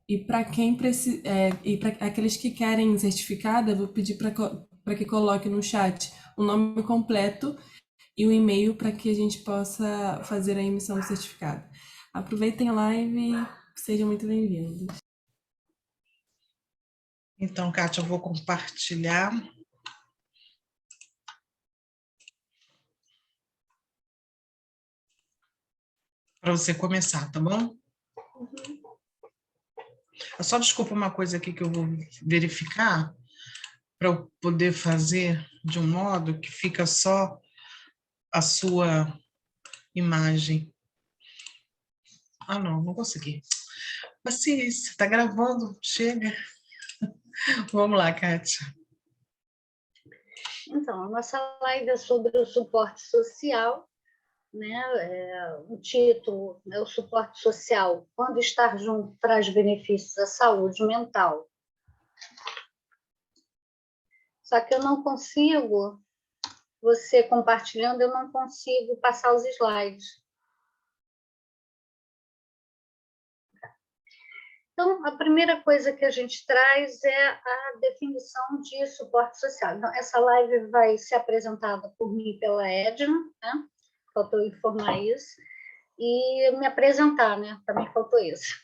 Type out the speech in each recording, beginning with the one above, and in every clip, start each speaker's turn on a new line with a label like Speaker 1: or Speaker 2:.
Speaker 1: E para quem e para aqueles que querem certificado, eu vou pedir para que coloque no chat o nome completo e o e-mail para que a gente possa fazer a emissão do certificado. Aproveitem a live e sejam muito bem-vindos.
Speaker 2: Então, Kátia, eu vou compartilhar. Para você começar, tá bom? Só desculpa uma coisa aqui que eu vou verificar, para eu poder fazer de um modo que fica só a sua imagem. Ah, não consegui. Paciência, está gravando, chega. Vamos lá, Kátia.
Speaker 3: Então, a nossa live é sobre o suporte social, né? O título é o suporte social, quando estar junto traz benefícios à saúde mental. Só que eu não consigo, você compartilhando, eu não consigo passar os slides. Então, a primeira coisa que a gente traz é a definição de suporte social. Então, essa live vai ser apresentada por mim e pela Edna, né? Faltou informar isso. E me apresentar, né? Também faltou isso.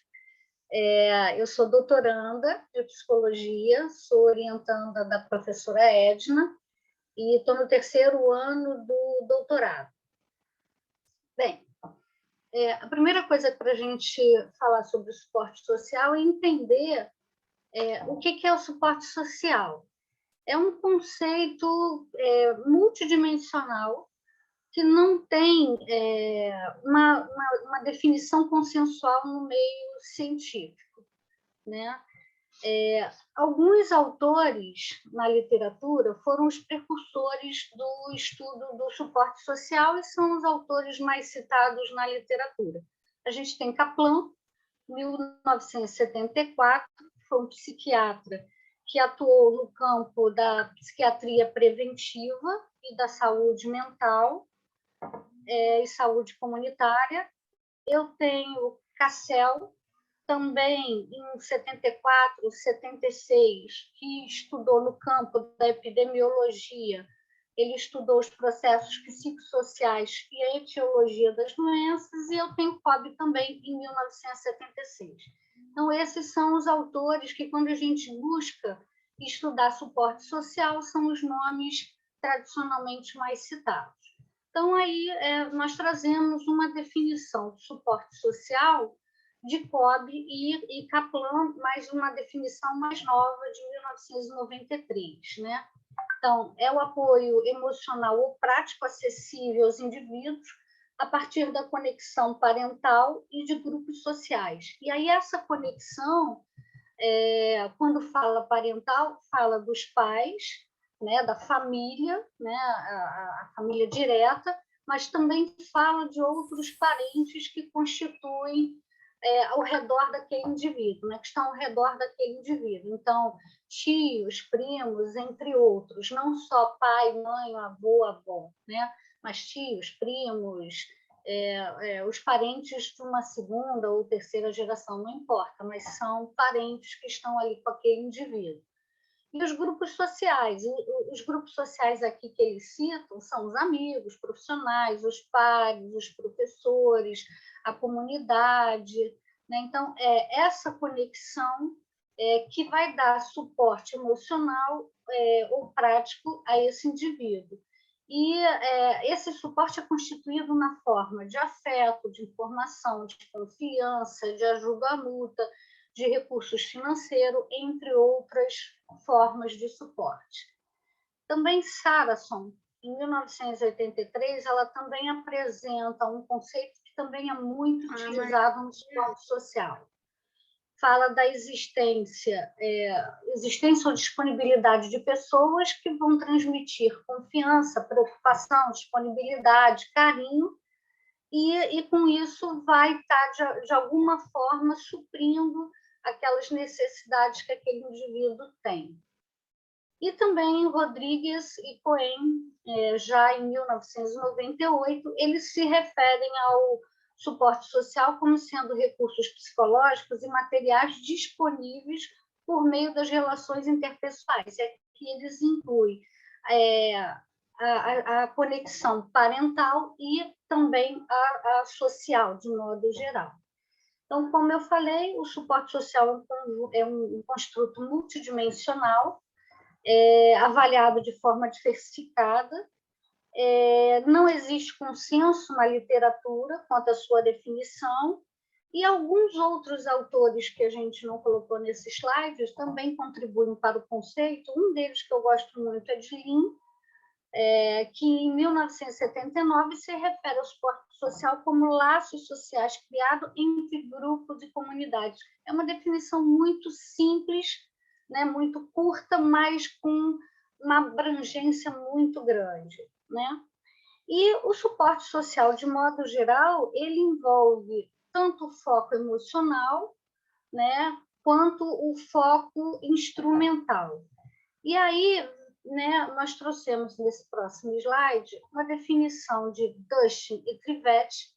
Speaker 3: Eu sou doutoranda de psicologia, sou orientanda da professora Edna e estou no 3º ano do doutorado. Bem, a primeira coisa para a gente falar sobre o suporte social é entender o que é o suporte social. É um conceito multidimensional que não tem uma definição consensual no meio científico, né? Alguns autores na literatura foram os precursores do estudo do suporte social e são os autores mais citados na literatura. A gente tem Kaplan, 1974, que foi um psiquiatra que atuou no campo da psiquiatria preventiva e da saúde mental e saúde comunitária. Eu tenho Cassel, também em 74, 76, que estudou no campo da epidemiologia. Ele estudou os processos psicossociais e a etiologia das doenças, e eu tenho Cobb também, em 1976. Então, esses são os autores que, quando a gente busca estudar suporte social, são os nomes tradicionalmente mais citados. Então, aí nós trazemos uma definição de suporte social de Cobb e Kaplan, mais uma definição mais nova de 1993, né? Então, é o apoio emocional ou prático acessível aos indivíduos a partir da conexão parental e de grupos sociais. E aí essa conexão, quando fala parental, fala dos pais, né, da família, né, a família direta, mas também fala de outros parentes que constituem ao redor daquele indivíduo, né, que estão ao redor daquele indivíduo. Então, tios, primos, entre outros, não só pai, mãe, avô, avó, né, mas tios, primos, os parentes de uma segunda ou terceira geração, não importa, mas são parentes que estão ali com aquele indivíduo. E os grupos sociais, os grupos sociais aqui que eles citam são os amigos, profissionais, os pares, os professores, a comunidade, né? Então, essa conexão que vai dar suporte emocional ou prático a esse indivíduo. E esse suporte é constituído na forma de afeto, de informação, de confiança, de ajuda mútua, de recursos financeiros, entre outras formas de suporte. Também Saracen, em 1983, ela também apresenta um conceito que também é muito utilizado no suporte social. Fala da existência ou disponibilidade de pessoas que vão transmitir confiança, preocupação, disponibilidade, carinho, e com isso vai estar, de alguma forma, suprindo aquelas necessidades que aquele indivíduo tem. E também Rodrigues e Cohen, já em 1998, eles se referem ao suporte social como sendo recursos psicológicos e materiais disponíveis por meio das relações interpessoais. E aqui eles incluem a conexão parental e também a social, de modo geral. Então, como eu falei, o suporte social é um construto multidimensional, avaliado de forma diversificada. Não existe consenso na literatura quanto à sua definição, e alguns outros autores que a gente não colocou nesses slides também contribuem para o conceito. Um deles que eu gosto muito é de Lin, que em 1979 se refere ao suporte social como laços sociais criados entre grupos e comunidades. É uma definição muito simples, né, muito curta, mas com uma abrangência muito grande, né? E o suporte social, de modo geral, ele envolve tanto o foco emocional, né, quanto o foco instrumental. E aí, né, nós trouxemos nesse próximo slide uma definição de Dustin e Trivette,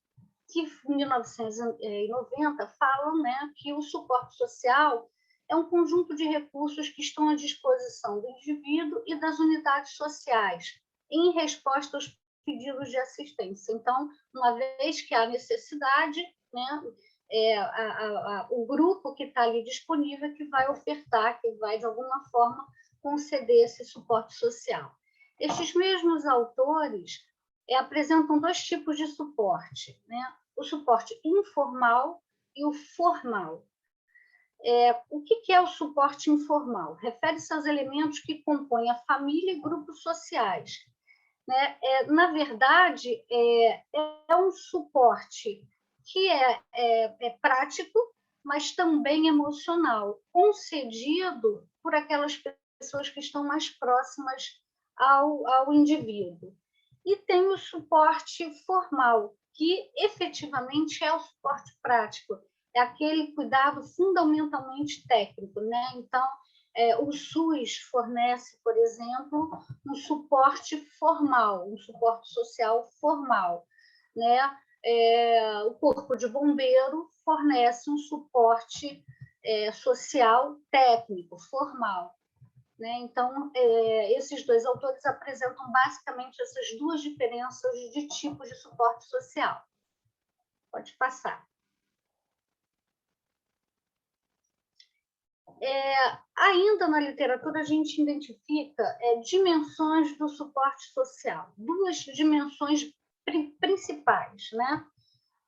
Speaker 3: que em 1990 falam, né, que o suporte social é um conjunto de recursos que estão à disposição do indivíduo e das unidades sociais em resposta aos pedidos de assistência. Então, uma vez que há necessidade, né, o grupo que está ali disponível que vai ofertar, que vai, de alguma forma, conceder esse suporte social. Estes mesmos autores apresentam dois tipos de suporte, né? O suporte informal e o formal. O que é o suporte informal? Refere-se aos elementos que compõem a família e grupos sociais. Né? Na verdade, é um suporte que é prático, mas também emocional, concedido por aquelas pessoas que estão mais próximas ao indivíduo. E tem o suporte formal, que efetivamente é o suporte prático, é aquele cuidado fundamentalmente técnico, né? Então, o SUS fornece, por exemplo, um suporte formal, um suporte social formal, né? O Corpo de Bombeiro fornece um suporte social técnico, formal. Né? Então, esses dois autores apresentam basicamente essas duas diferenças de tipos de suporte social. Pode passar. Ainda na literatura, a gente identifica dimensões do suporte social, duas dimensões principais, né?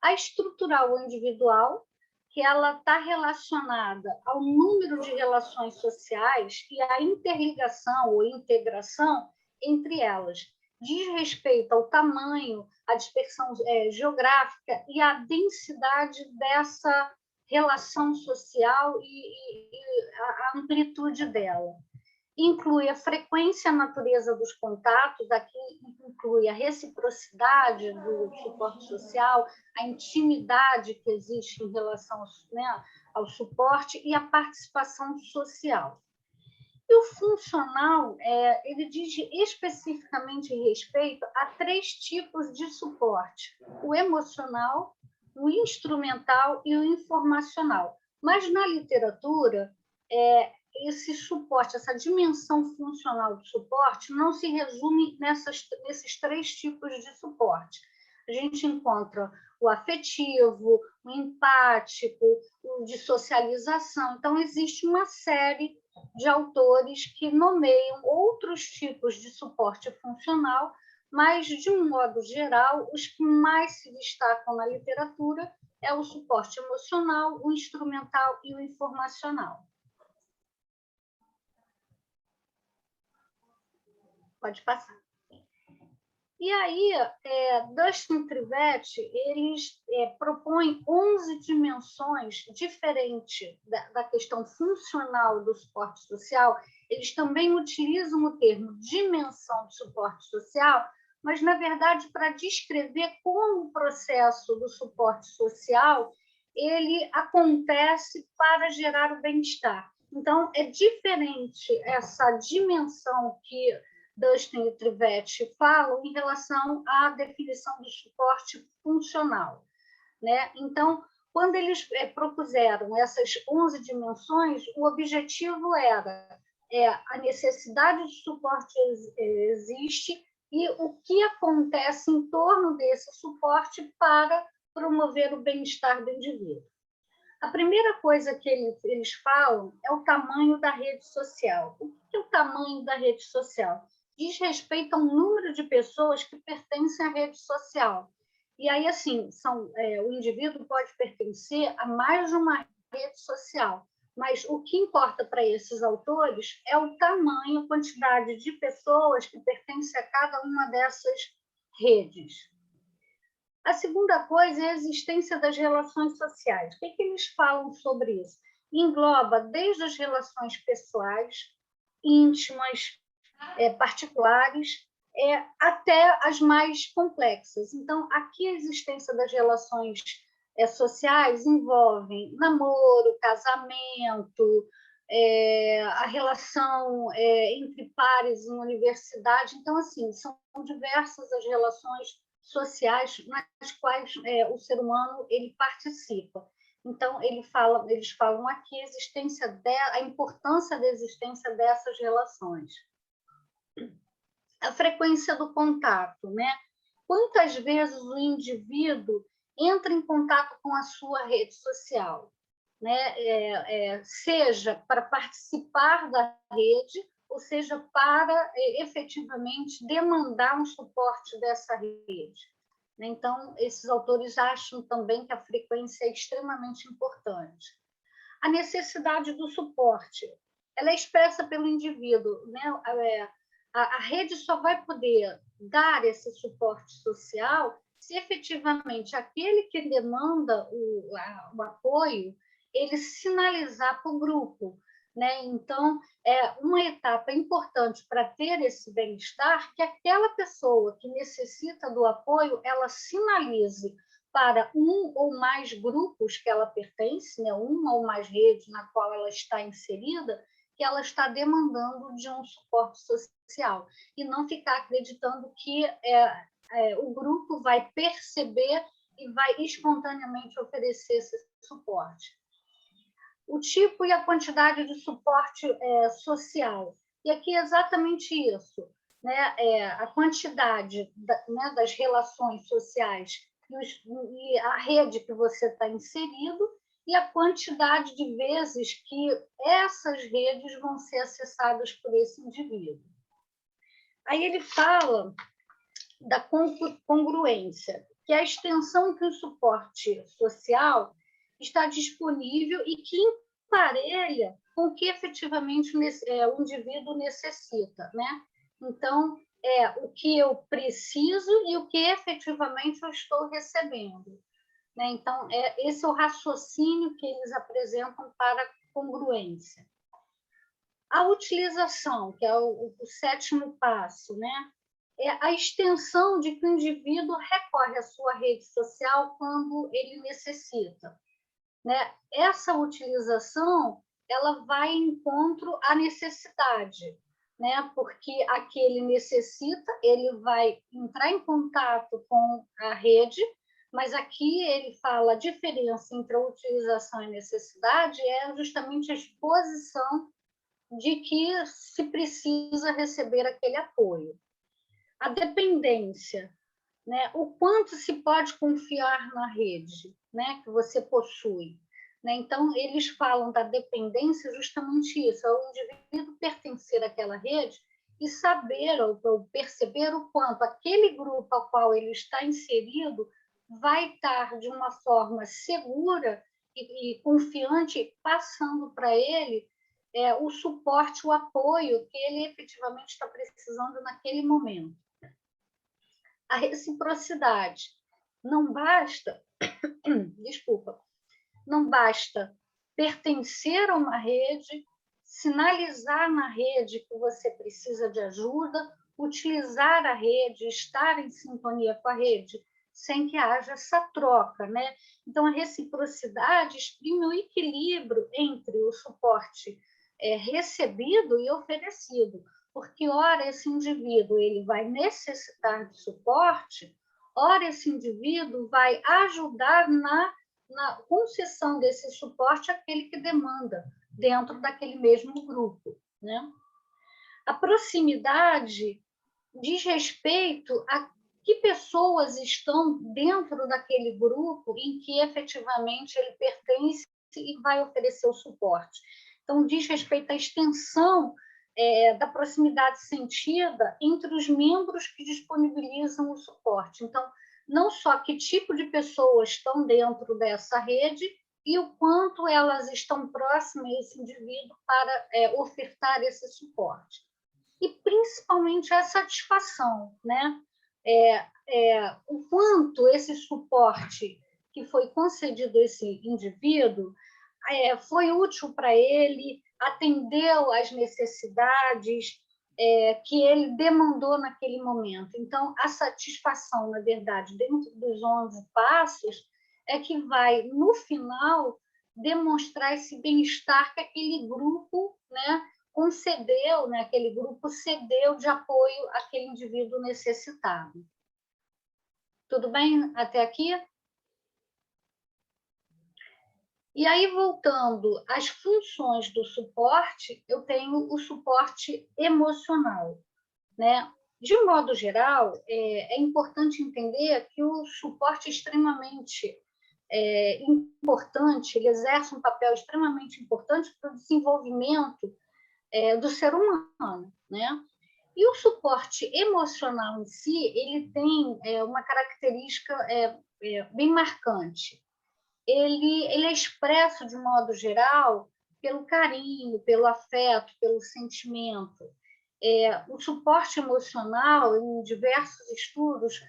Speaker 3: A estrutural ou individual, que ela está relacionada ao número de relações sociais e à interligação ou integração entre elas. Diz respeito ao tamanho, à dispersão geográfica e à densidade dessa relação social e a amplitude dela. Inclui a frequência e a natureza dos contatos, aqui inclui a reciprocidade do suporte social, a intimidade que existe em relação ao suporte e a participação social. E o funcional, ele diz especificamente respeito a três tipos de suporte: o emocional, o instrumental e o informacional. Mas na literatura, esse suporte, essa dimensão funcional do suporte não se resume nesses três tipos de suporte. A gente encontra o afetivo, o empático, o de socialização. Então, existe uma série de autores que nomeiam outros tipos de suporte funcional, mas, de um modo geral, os que mais se destacam na literatura é o suporte emocional, o instrumental e o informacional. Pode passar. E aí, Dustin e Trivette, eles propõem 11 dimensões diferentes da questão funcional do suporte social. Eles também utilizam o termo dimensão de suporte social, mas, na verdade, para descrever como o processo do suporte social ele acontece para gerar o bem-estar. Então, é diferente essa dimensão que Dustin e Trivette falam em relação à definição do suporte funcional. né? Então, quando eles propuseram essas 11 dimensões, o objetivo era a necessidade de suporte existe e o que acontece em torno desse suporte para promover o bem-estar do indivíduo. A primeira coisa que eles falam é o tamanho da rede social. O que é o tamanho da rede social? Diz respeito ao número de pessoas que pertencem à rede social. E aí, assim, o indivíduo pode pertencer a mais de uma rede social, mas o que importa para esses autores é o tamanho, a quantidade de pessoas que pertencem a cada uma dessas redes. A segunda coisa é a existência das relações sociais. O que eles falam sobre isso? Engloba desde as relações pessoais, íntimas, particulares, até as mais complexas. Então, aqui a existência das relações sociais envolvem namoro, casamento, a relação entre pares em universidade. Então, assim, são diversas as relações sociais nas quais o ser humano ele participa. Então, eles falam aqui a importância da existência dessas relações. A frequência do contato, né? Quantas vezes o indivíduo entra em contato com a sua rede social, né? Seja para participar da rede, ou seja, para efetivamente demandar um suporte dessa rede. Então, esses autores acham também que a frequência é extremamente importante. A necessidade do suporte, ela é expressa pelo indivíduo, né? A rede só vai poder dar esse suporte social se efetivamente aquele que demanda o apoio, ele sinalizar para o grupo, né? Então, é uma etapa importante para ter esse bem-estar que aquela pessoa que necessita do apoio, ela sinalize para um ou mais grupos que ela pertence, né? Uma ou mais redes na qual ela está inserida, que ela está demandando de um suporte social e não ficar acreditando que o grupo vai perceber e vai espontaneamente oferecer esse suporte. O tipo e a quantidade de suporte social. E aqui é exatamente isso, né? A quantidade das relações sociais e a rede que você está inserido e a quantidade de vezes que essas redes vão ser acessadas por esse indivíduo. Aí ele fala da congruência, que é a extensão que o suporte social está disponível e que emparelha com o que efetivamente o indivíduo necessita, né? Então, o que eu preciso e o que efetivamente eu estou recebendo. Né? Então, esse é o raciocínio que eles apresentam para congruência. A utilização, que é o sétimo passo, né? É a extensão de que o indivíduo recorre à sua rede social quando ele necessita. Né? Essa utilização ela vai em encontro à necessidade, né? Porque aquele necessita, ele vai entrar em contato com a rede, mas aqui ele fala a diferença entre a utilização e necessidade é justamente a exposição de que se precisa receber aquele apoio. A dependência, né? O quanto se pode confiar na rede, né? Que você possui. Né? Então, eles falam da dependência justamente isso, é o indivíduo pertencer àquela rede e saber ou perceber o quanto aquele grupo ao qual ele está inserido vai estar de uma forma segura e confiante, passando para ele o suporte, o apoio que ele efetivamente está precisando naquele momento. A reciprocidade. Não basta, desculpa, não basta pertencer a uma rede, sinalizar na rede que você precisa de ajuda, utilizar a rede, estar em sintonia com a rede, sem que haja essa troca, né? Então, a reciprocidade exprime o equilíbrio entre o suporte recebido e oferecido, porque, ora, esse indivíduo ele vai necessitar de suporte, ora esse indivíduo vai ajudar na concessão desse suporte àquele que demanda, dentro daquele mesmo grupo, né? A proximidade diz respeito a que pessoas estão dentro daquele grupo em que efetivamente ele pertence e vai oferecer o suporte. Então, diz respeito à extensão da proximidade sentida entre os membros que disponibilizam o suporte. Então, não só que tipo de pessoas estão dentro dessa rede e o quanto elas estão próximas a esse indivíduo para ofertar esse suporte. E, principalmente, a satisfação, né? O quanto esse suporte que foi concedido a esse indivíduo foi útil para ele, atendeu às necessidades que ele demandou naquele momento. Então, a satisfação, na verdade, dentro dos 11 passos, é que vai, no final, demonstrar esse bem-estar que aquele grupo, né, concedeu, né, aquele grupo cedeu de apoio àquele indivíduo necessitado. Tudo bem até aqui? E aí, voltando às funções do suporte, eu tenho o suporte emocional, né? De um modo geral, é importante entender que o suporte é extremamente importante, ele exerce um papel extremamente importante para o desenvolvimento do ser humano, né? E o suporte emocional em si, ele tem uma característica bem marcante. Ele é expresso, de modo geral, pelo carinho, pelo afeto, pelo sentimento. O suporte emocional, em diversos estudos,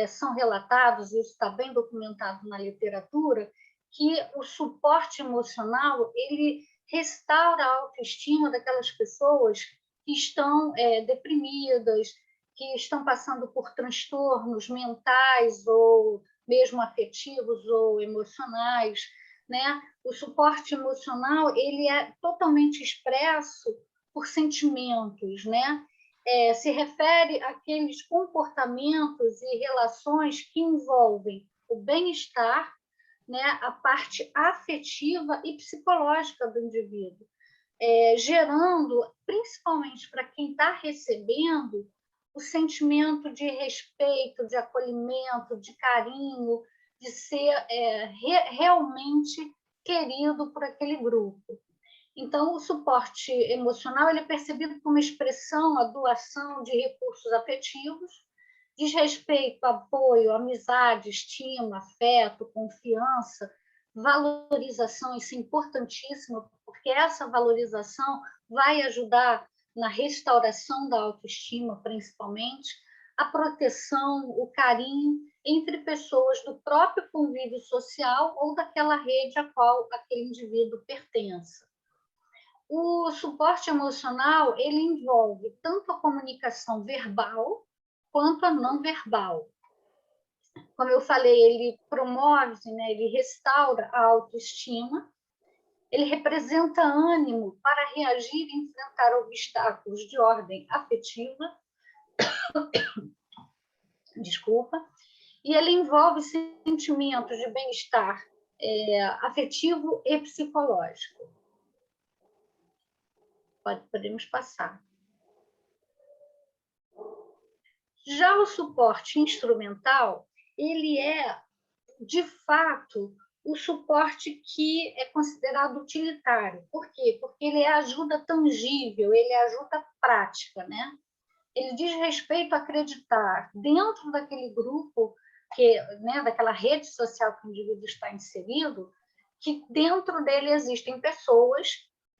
Speaker 3: são relatados, isso está bem documentado na literatura, que o suporte emocional ele restaura a autoestima daquelas pessoas que estão deprimidas, que estão passando por transtornos mentais ou mesmo afetivos ou emocionais, né? O suporte emocional ele é totalmente expresso por sentimentos, né? Se refere àqueles comportamentos e relações que envolvem o bem-estar, né? A parte afetiva e psicológica do indivíduo, gerando, principalmente para quem está recebendo, o sentimento de respeito, de acolhimento, de carinho, de ser realmente querido por aquele grupo. Então, o suporte emocional ele é percebido como expressão, a doação de recursos afetivos, diz respeito, apoio, amizade, estima, afeto, confiança, valorização, isso é importantíssimo, porque essa valorização vai ajudar na restauração da autoestima, principalmente, a proteção, o carinho entre pessoas do próprio convívio social ou daquela rede a qual aquele indivíduo pertence. O suporte emocional ele envolve tanto a comunicação verbal quanto a não verbal. Como eu falei, ele promove, né, ele restaura a autoestima, ele representa ânimo para reagir e enfrentar obstáculos de ordem afetiva, desculpa, e ele envolve sentimentos de bem-estar afetivo e psicológico. Podemos passar. Já o suporte instrumental, ele é, de fato, o suporte que é considerado utilitário. Por quê? Porque ele é ajuda tangível, ele é ajuda prática, né? Ele diz respeito a acreditar dentro daquele grupo, né, daquela rede social que o indivíduo está inserido, que dentro dele existem pessoas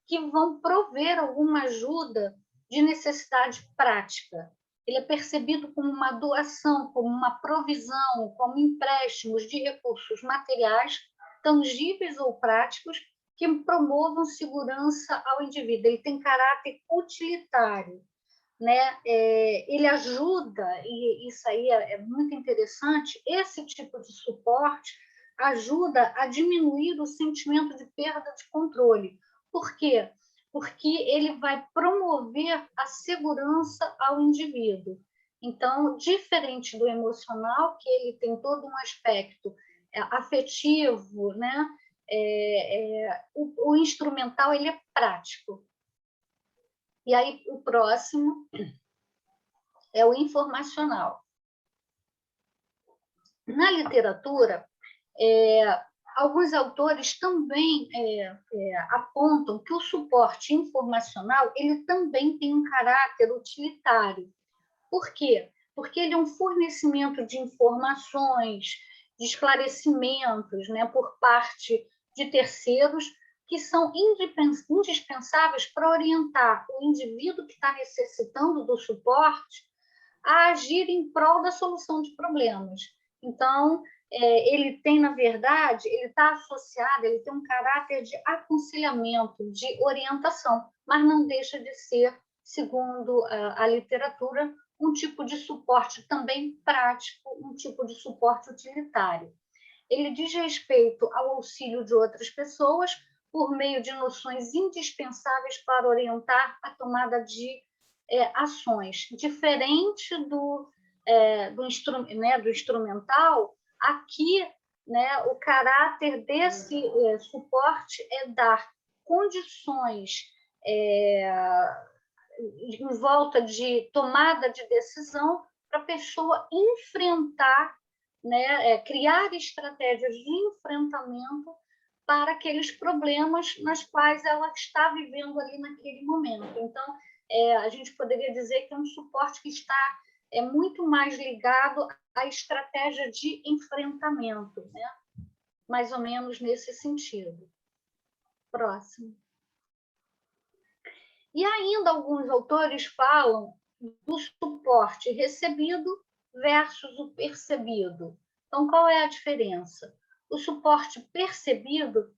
Speaker 3: que vão prover alguma ajuda de necessidade prática. Ele é percebido como uma doação, como uma provisão, como empréstimos de recursos materiais, tangíveis ou práticos, que promovam segurança ao indivíduo. Ele tem caráter utilitário, né? Ele ajuda, e isso aí é muito interessante, esse tipo de suporte ajuda a diminuir o sentimento de perda de controle. Por quê? Porque ele vai promover a segurança ao indivíduo. Então, diferente do emocional, que ele tem todo um aspecto afetivo, né? O instrumental ele é prático. E aí o próximo é o informacional. Na literatura, alguns autores também apontam que o suporte informacional ele também tem um caráter utilitário. Por quê? Porque ele é um fornecimento de informações, de esclarecimentos, né, por parte de terceiros que são indispensáveis para orientar o indivíduo que está necessitando do suporte a agir em prol da solução de problemas. Então, ele tem, na verdade, ele está associado, ele tem um caráter de aconselhamento, de orientação, mas não deixa de ser, segundo a literatura, um tipo de suporte também prático, um tipo de suporte utilitário. Ele diz respeito ao auxílio de outras pessoas por meio de noções indispensáveis para orientar a tomada de ações. Diferente do instrumental, aqui, né, o caráter desse suporte é dar condições em volta de tomada de decisão para a pessoa enfrentar, né, criar estratégias de enfrentamento para aqueles problemas nas quais ela está vivendo ali naquele momento. Então, a gente poderia dizer que é um suporte que está muito mais ligado à estratégia de enfrentamento, né? Mais ou menos nesse sentido. Próximo. E ainda alguns autores falam do suporte recebido versus o percebido. Então, qual é a diferença? O suporte percebido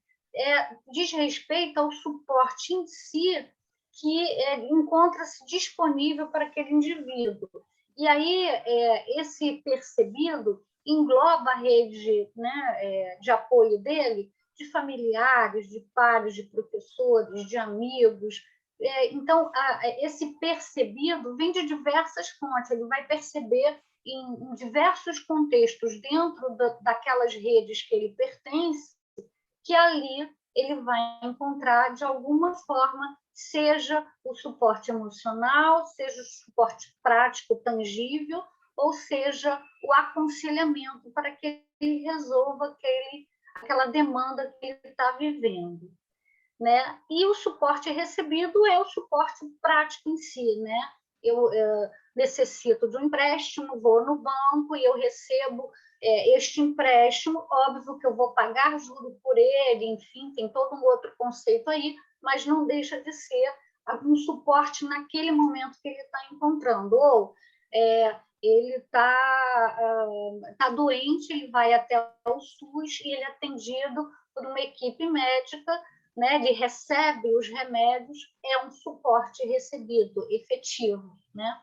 Speaker 3: diz respeito ao suporte em si que encontra-se disponível para aquele indivíduo. E aí, esse percebido engloba a rede, né, de apoio dele, de familiares, de pares, de professores, de amigos. Então, esse percebido vem de diversas fontes, ele vai perceber em diversos contextos dentro daquelas redes que ele pertence, que ali ele vai encontrar, de alguma forma, seja o suporte emocional, seja o suporte prático, tangível, ou seja, o aconselhamento para que ele resolva aquela demanda que ele está vivendo. Né? E o suporte recebido é o suporte prático em si. Né? Eu necessito de um empréstimo, vou no banco e eu recebo este empréstimo, óbvio que eu vou pagar juro por ele, enfim, tem todo um outro conceito aí, mas não deixa de ser um suporte naquele momento que ele está encontrando. Ou ele está doente, ele vai até o SUS e ele é atendido por uma equipe médica, né, ele recebe os remédios, é um suporte recebido, efetivo. Né?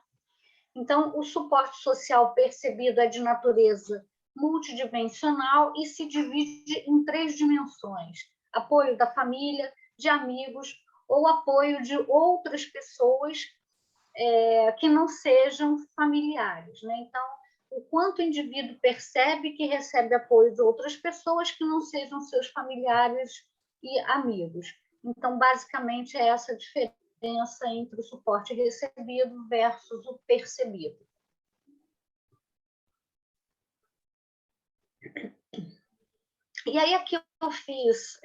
Speaker 3: Então, o suporte social percebido é de natureza multidimensional e se divide em 3 dimensões: apoio da família, de amigos ou apoio de outras pessoas que não sejam familiares. Né? Então, o quanto o indivíduo percebe que recebe apoio de outras pessoas que não sejam seus familiares e amigos. Então, basicamente, é essa a diferença entre o suporte recebido versus o percebido. E aí, aqui eu fiz,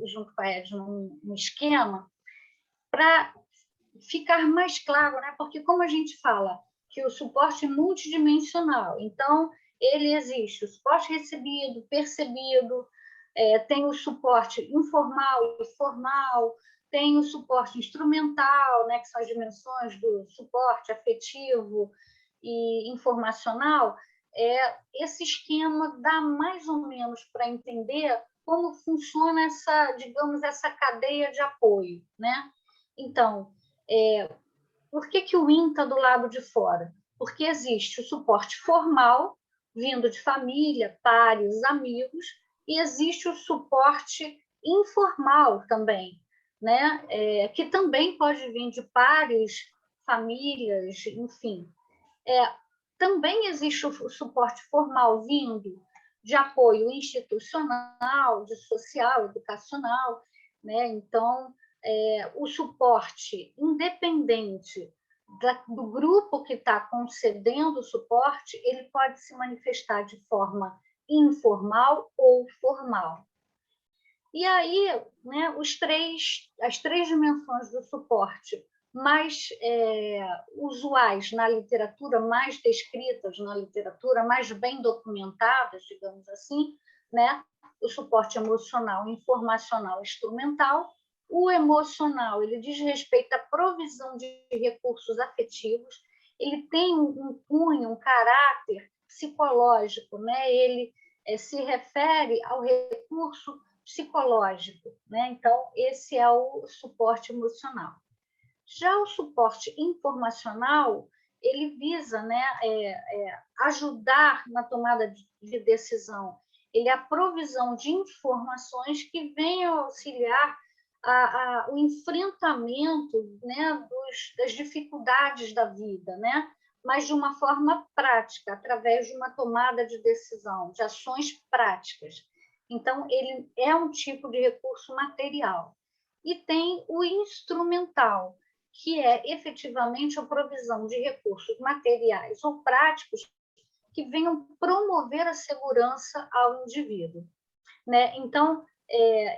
Speaker 3: junto com a Edna, um esquema para ficar mais claro, né? Porque como a gente fala que o suporte é multidimensional, então ele existe o suporte recebido, percebido, tem o suporte informal e formal, tem o suporte instrumental, né, que são as dimensões do suporte afetivo e informacional. Esse esquema dá mais ou menos para entender como funciona essa cadeia de apoio, né? Então, por que o IN está do lado de fora? Porque existe o suporte formal, vindo de família, pares, amigos, e existe o suporte informal também, né? Que também pode vir de pares, famílias, enfim. Também existe o suporte formal vindo de apoio institucional, de social, educacional, né? Então, o suporte independente do grupo que está concedendo o suporte, ele pode se manifestar de forma informal ou formal. E aí, né, as três dimensões do suporte mais usuais na literatura, mais descritas na literatura, mais bem documentadas, digamos assim, né? O suporte emocional, informacional, instrumental. O emocional, ele diz respeito à provisão de recursos afetivos, ele tem um cunho, um caráter psicológico, né? Ele se refere ao recurso psicológico, né? Então, esse é o suporte emocional. Já o suporte informacional, ele visa, né, ajudar na tomada de decisão. Ele é a provisão de informações que venham auxiliar o enfrentamento, né, das dificuldades da vida, né? Mas de uma forma prática, através de uma tomada de decisão, de ações práticas. Então, ele é um tipo de recurso material. E tem o instrumental, que é efetivamente a provisão de recursos materiais ou práticos que venham promover a segurança ao indivíduo, né? Então,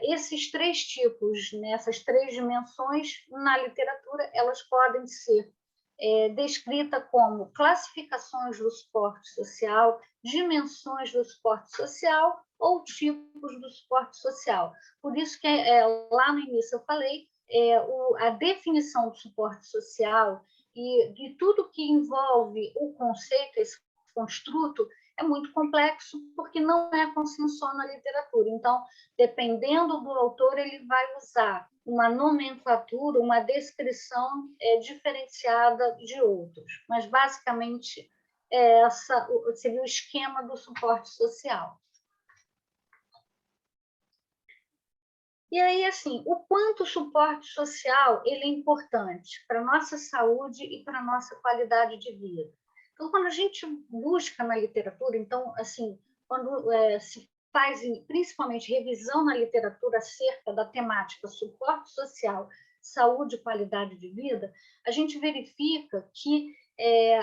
Speaker 3: esses três tipos, né, essas três dimensões na literatura, elas podem ser descritas como classificações do suporte social, dimensões do suporte social ou tipos do suporte social. Por isso que lá no início eu falei a definição do suporte social e de tudo que envolve o conceito, esse construto, é muito complexo porque não é consensual na literatura. Então, dependendo do autor, ele vai usar uma nomenclatura, uma descrição diferenciada de outros. Mas, basicamente, essa seria o esquema do suporte social. E aí, assim, o quanto o suporte social ele é importante para a nossa saúde e para a nossa qualidade de vida. Então, quando a gente busca na literatura, então, assim, quando se faz, principalmente, revisão na literatura acerca da temática suporte social, saúde e qualidade de vida, a gente verifica que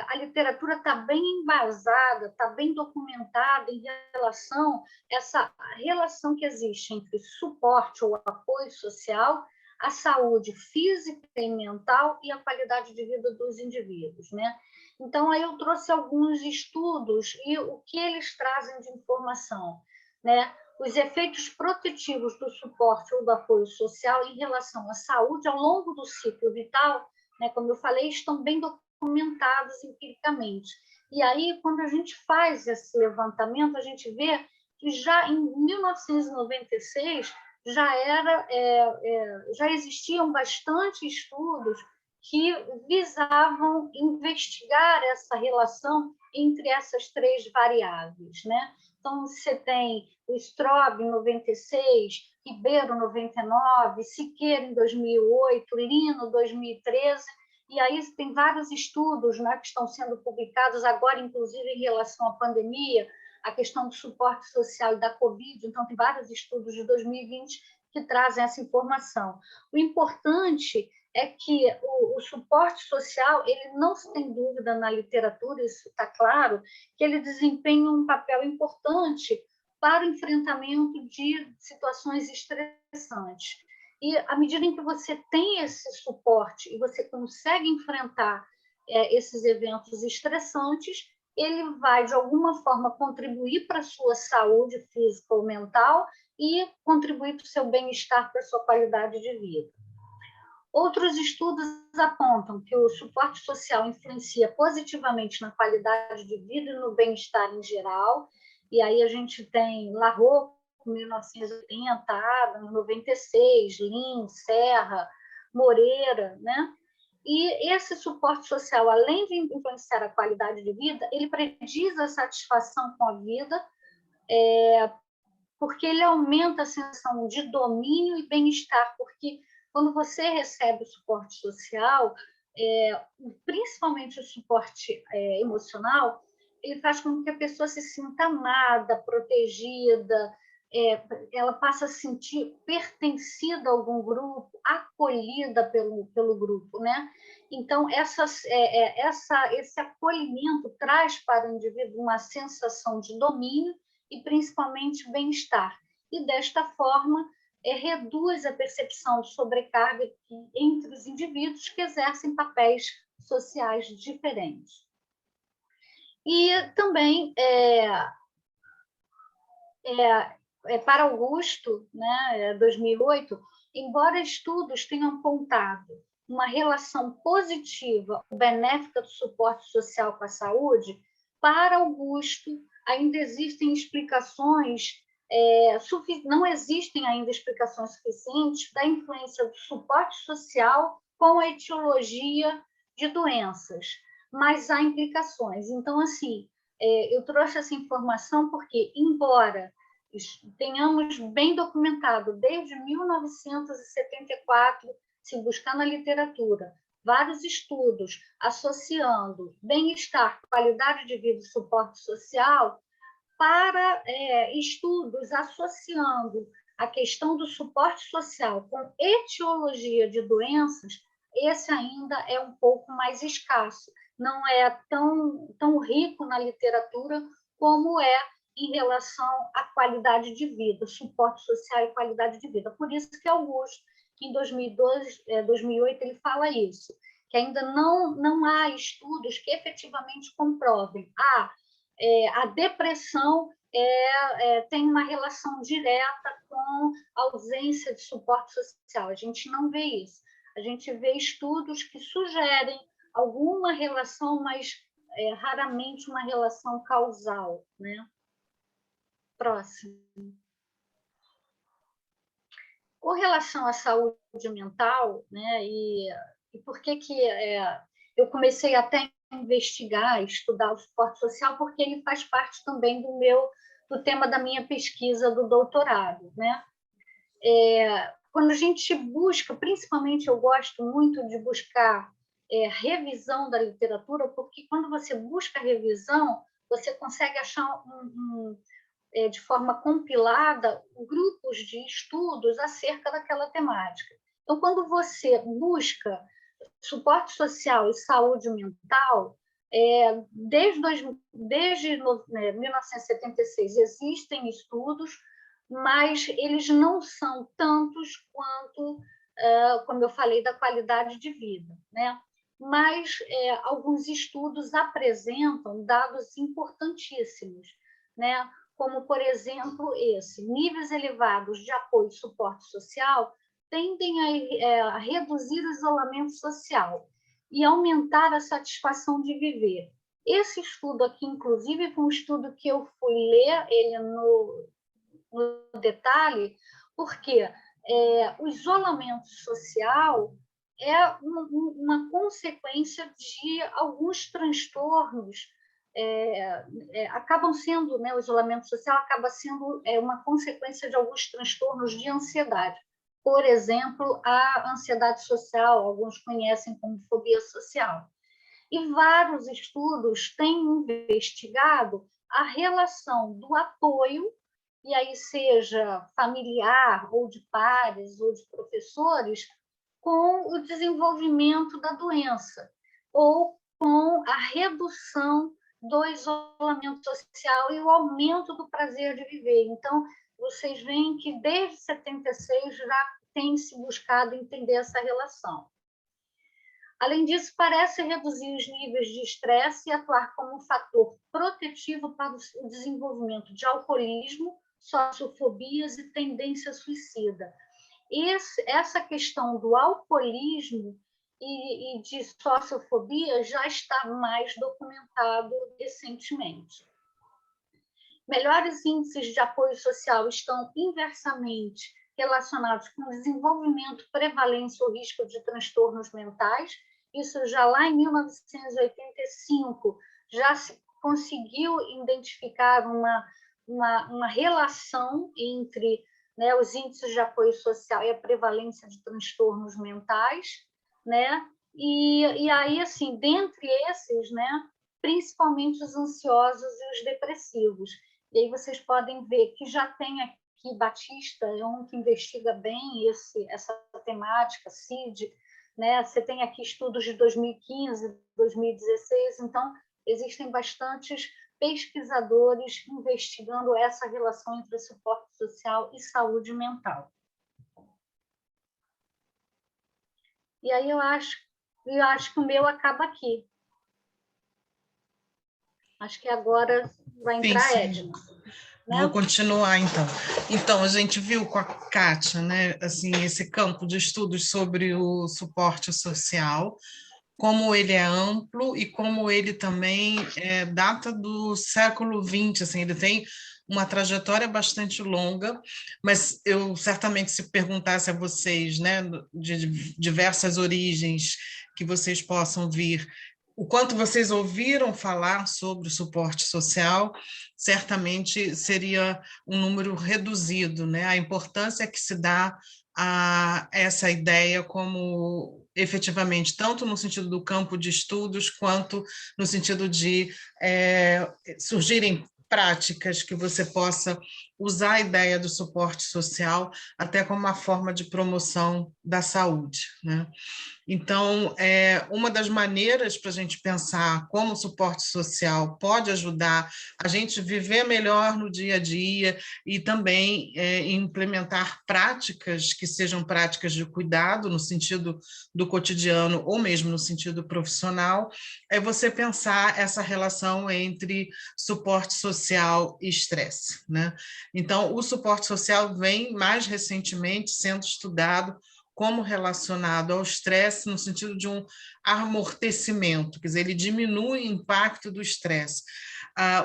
Speaker 3: a literatura está bem embasada, está bem documentada em relação a essa relação que existe entre suporte ou apoio social, a saúde física e mental e a qualidade de vida dos indivíduos, né? Então, aí eu trouxe alguns estudos e o que eles trazem de informação, né? Os efeitos protetivos do suporte ou do apoio social em relação à saúde ao longo do ciclo vital, né, como eu falei, estão bem documentados empiricamente. E aí, quando a gente faz esse levantamento, a gente vê que já em 1996 já existiam bastante estudos que visavam investigar essa relação entre essas três variáveis, né? Então, você tem o Straub em 96, Ribeiro 99, Siqueira em 2008, Lino 2013, e aí tem vários estudos, né, que estão sendo publicados agora, inclusive em relação à pandemia, a questão do suporte social e da Covid, então tem vários estudos de 2020 que trazem essa informação. O importante é que o suporte social, ele não se tem dúvida na literatura, isso está claro, que ele desempenha um papel importante para o enfrentamento de situações estressantes. E à medida em que você tem esse suporte e você consegue enfrentar esses eventos estressantes, ele vai, de alguma forma, contribuir para a sua saúde física ou mental e contribuir para o seu bem-estar, para a sua qualidade de vida. Outros estudos apontam que o suporte social influencia positivamente na qualidade de vida e no bem-estar em geral, e aí a gente tem Larrocque, 1980, Adams, 96, Lin, Serra, Moreira, né? E esse suporte social, além de influenciar a qualidade de vida, ele prediz a satisfação com a vida, porque ele aumenta a sensação de domínio e bem-estar, porque quando você recebe o suporte social, principalmente o suporte emocional, ele faz com que a pessoa se sinta amada, protegida, ela passa a sentir pertencida a algum grupo, acolhida pelo grupo, né? Então, esse acolhimento traz para o indivíduo uma sensação de domínio e, principalmente, bem-estar. E, desta forma, reduz a percepção de sobrecarga entre os indivíduos que exercem papéis sociais diferentes. E também, para Augusto, né, 2008, embora estudos tenham apontado uma relação positiva, benéfica do suporte social com a saúde, para Augusto ainda existem explicações, não existem ainda explicações suficientes da influência do suporte social com a etiologia de doenças, mas há implicações. Então, assim, eu trouxe essa informação porque, embora tenhamos bem documentado desde 1974, se buscar na literatura, vários estudos associando bem-estar, qualidade de vida e suporte social, para estudos associando a questão do suporte social com etiologia de doenças, esse ainda é um pouco mais escasso, não é tão rico na literatura como é em relação à qualidade de vida, suporte social e qualidade de vida. Por isso que Augusto, em 2008, ele fala isso, que ainda não há estudos que efetivamente comprovem a depressão tem uma relação direta com a ausência de suporte social. A gente não vê isso. A gente vê estudos que sugerem alguma relação, mas raramente uma relação causal, né? Próximo. Com relação à saúde mental, né, e por que eu comecei até a investigar, estudar o suporte social, porque ele faz parte também do tema da minha pesquisa do doutorado, né? Quando a gente busca, principalmente eu gosto muito de buscar revisão da literatura, porque quando você busca revisão, você consegue achar de forma compilada grupos de estudos acerca daquela temática. Então, quando você busca suporte social e saúde mental, desde 1976 existem estudos, mas eles não são tantos quanto, como eu falei, da qualidade de vida, né? Mas alguns estudos apresentam dados importantíssimos, né? Como, por exemplo, níveis elevados de apoio e suporte social tendem a reduzir o isolamento social e aumentar a satisfação de viver. Esse estudo aqui, inclusive, foi um estudo que eu fui ler ele no detalhe, porque o isolamento social é uma consequência de alguns transtornos, acabam sendo, né, o isolamento social acaba sendo uma consequência de alguns transtornos de ansiedade. Por exemplo, a ansiedade social, alguns conhecem como fobia social. E vários estudos têm investigado a relação do apoio, e aí seja familiar, ou de pares, ou de professores, com o desenvolvimento da doença, ou com a redução do isolamento social e o aumento do prazer de viver. Então, vocês veem que desde 76 já tem se buscado entender essa relação. Além disso, parece reduzir os níveis de estresse e atuar como um fator protetivo para o desenvolvimento de alcoolismo, sociofobias e tendência suicida. Essa questão do alcoolismo e de sociofobia já está mais documentado recentemente. Melhores índices de apoio social estão inversamente relacionados com o desenvolvimento, prevalência ou risco de transtornos mentais. Isso já lá em 1985 já se conseguiu identificar uma relação entre, né, os índices de apoio social e a prevalência de transtornos mentais, né? E aí, assim, dentre esses, né, principalmente os ansiosos e os depressivos. E aí vocês podem ver que já tem aqui Batista, é um que investiga bem essa temática, CID, né? Você tem aqui estudos de 2015, 2016, então existem bastantes pesquisadores investigando essa relação entre suporte social e saúde mental. E aí eu acho que o meu acaba aqui. Acho que agora vai entrar a Edna. Né?
Speaker 2: Vou continuar, então. Então, a gente viu com a Kátia, né, assim, esse campo de estudos sobre o suporte social, como ele é amplo e como ele também data do século XX, assim, ele tem uma trajetória bastante longa, mas eu certamente, se perguntasse a vocês, né, de diversas origens que vocês possam vir, o quanto vocês ouviram falar sobre o suporte social, certamente seria um número reduzido, né? A importância que se dá a essa ideia como efetivamente, tanto no sentido do campo de estudos, quanto no sentido de surgirem práticas que você possa usar a ideia do suporte social até como uma forma de promoção da saúde, né? Então, uma das maneiras para a gente pensar como o suporte social pode ajudar a gente viver melhor no dia a dia e também implementar práticas que sejam práticas de cuidado no sentido do cotidiano ou mesmo no sentido profissional, é você pensar essa relação entre suporte social e estresse, né? Então, o suporte social vem mais recentemente sendo estudado como relacionado ao estresse no sentido de um amortecimento, quer dizer, ele diminui o impacto do estresse.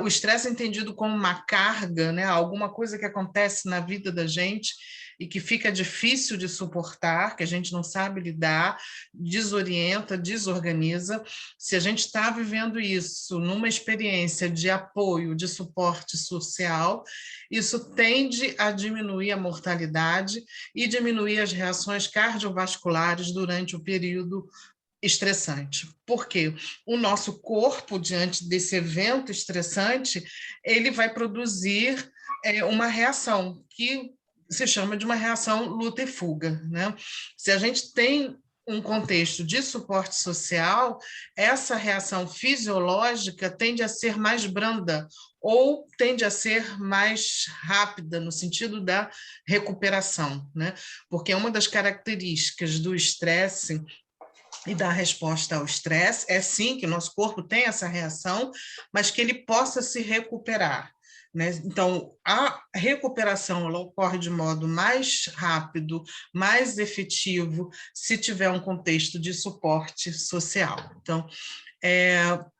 Speaker 2: O estresse é entendido como uma carga, né, alguma coisa que acontece na vida da gente e que fica difícil de suportar, que a gente não sabe lidar, desorienta, desorganiza. Se a gente está vivendo isso numa experiência de apoio, de suporte social, isso tende a diminuir a mortalidade e diminuir as reações cardiovasculares durante o período estressante. Por quê? O nosso corpo, diante desse evento estressante, ele vai produzir uma reação que se chama de uma reação luta e fuga, né? Se a gente tem um contexto de suporte social, essa reação fisiológica tende a ser mais branda ou tende a ser mais rápida no sentido da recuperação, né? Porque uma das características do estresse e da resposta ao estresse é sim que o nosso corpo tem essa reação, mas que ele possa se recuperar, né? Então, a recuperação ela ocorre de modo mais rápido, mais efetivo, se tiver um contexto de suporte social. Então,